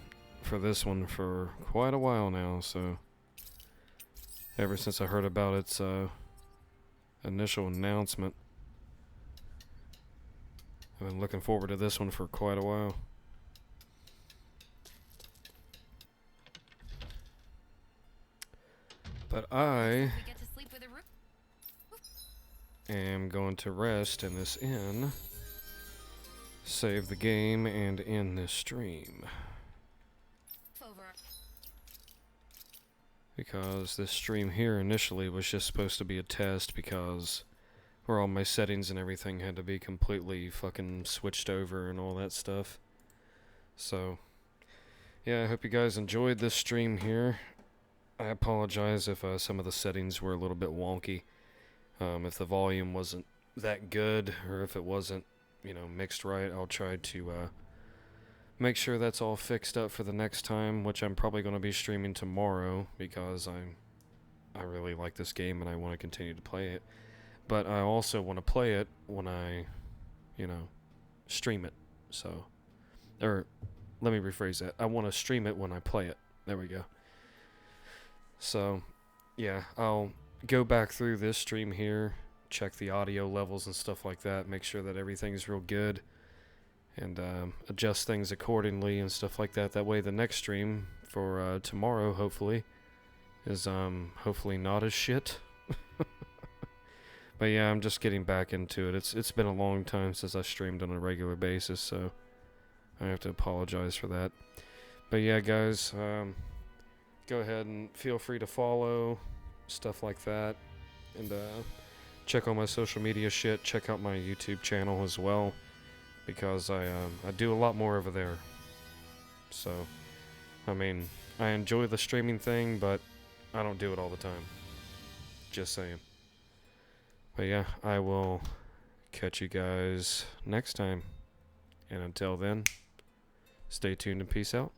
Speaker 1: for this one for quite a while now, so ever since I heard about its initial announcement, I've been looking forward to this one for quite a while. But I
Speaker 6: We get to sleep with a roof
Speaker 1: am going to rest in this inn, save the game, and end this stream.
Speaker 6: over.
Speaker 1: Because this stream here initially was just supposed to be a test because where all my settings and everything had to be completely fucking switched over and all that stuff. So, yeah, I hope you guys enjoyed this stream here. I apologize if some of the settings were a little bit wonky. If the volume wasn't that good, or if it wasn't, you know, mixed right, I'll try to make sure that's all fixed up for the next time, which I'm probably going to be streaming tomorrow because I really like this game and I want to continue to play it. But I also want to play it when I, you know, stream it. So, or let me rephrase that. I want to stream it when I play it. There we go. So, yeah, I'll go back through this stream here, check the audio levels and stuff like that, make sure that everything's real good, and adjust things accordingly and stuff like that. That way the next stream for tomorrow, hopefully, is hopefully not as shit. But yeah, I'm just getting back into it. It's been a long time since I streamed on a regular basis, so I have to apologize for that. But yeah, guys, go ahead and feel free to follow, stuff like that, and check out my social media shit. Check out my YouTube channel as well, because I do a lot more over there. So, I mean, I enjoy the streaming thing, but I don't do it all the time. Just saying. But yeah, I will catch you guys next time. And until then, stay tuned and peace out.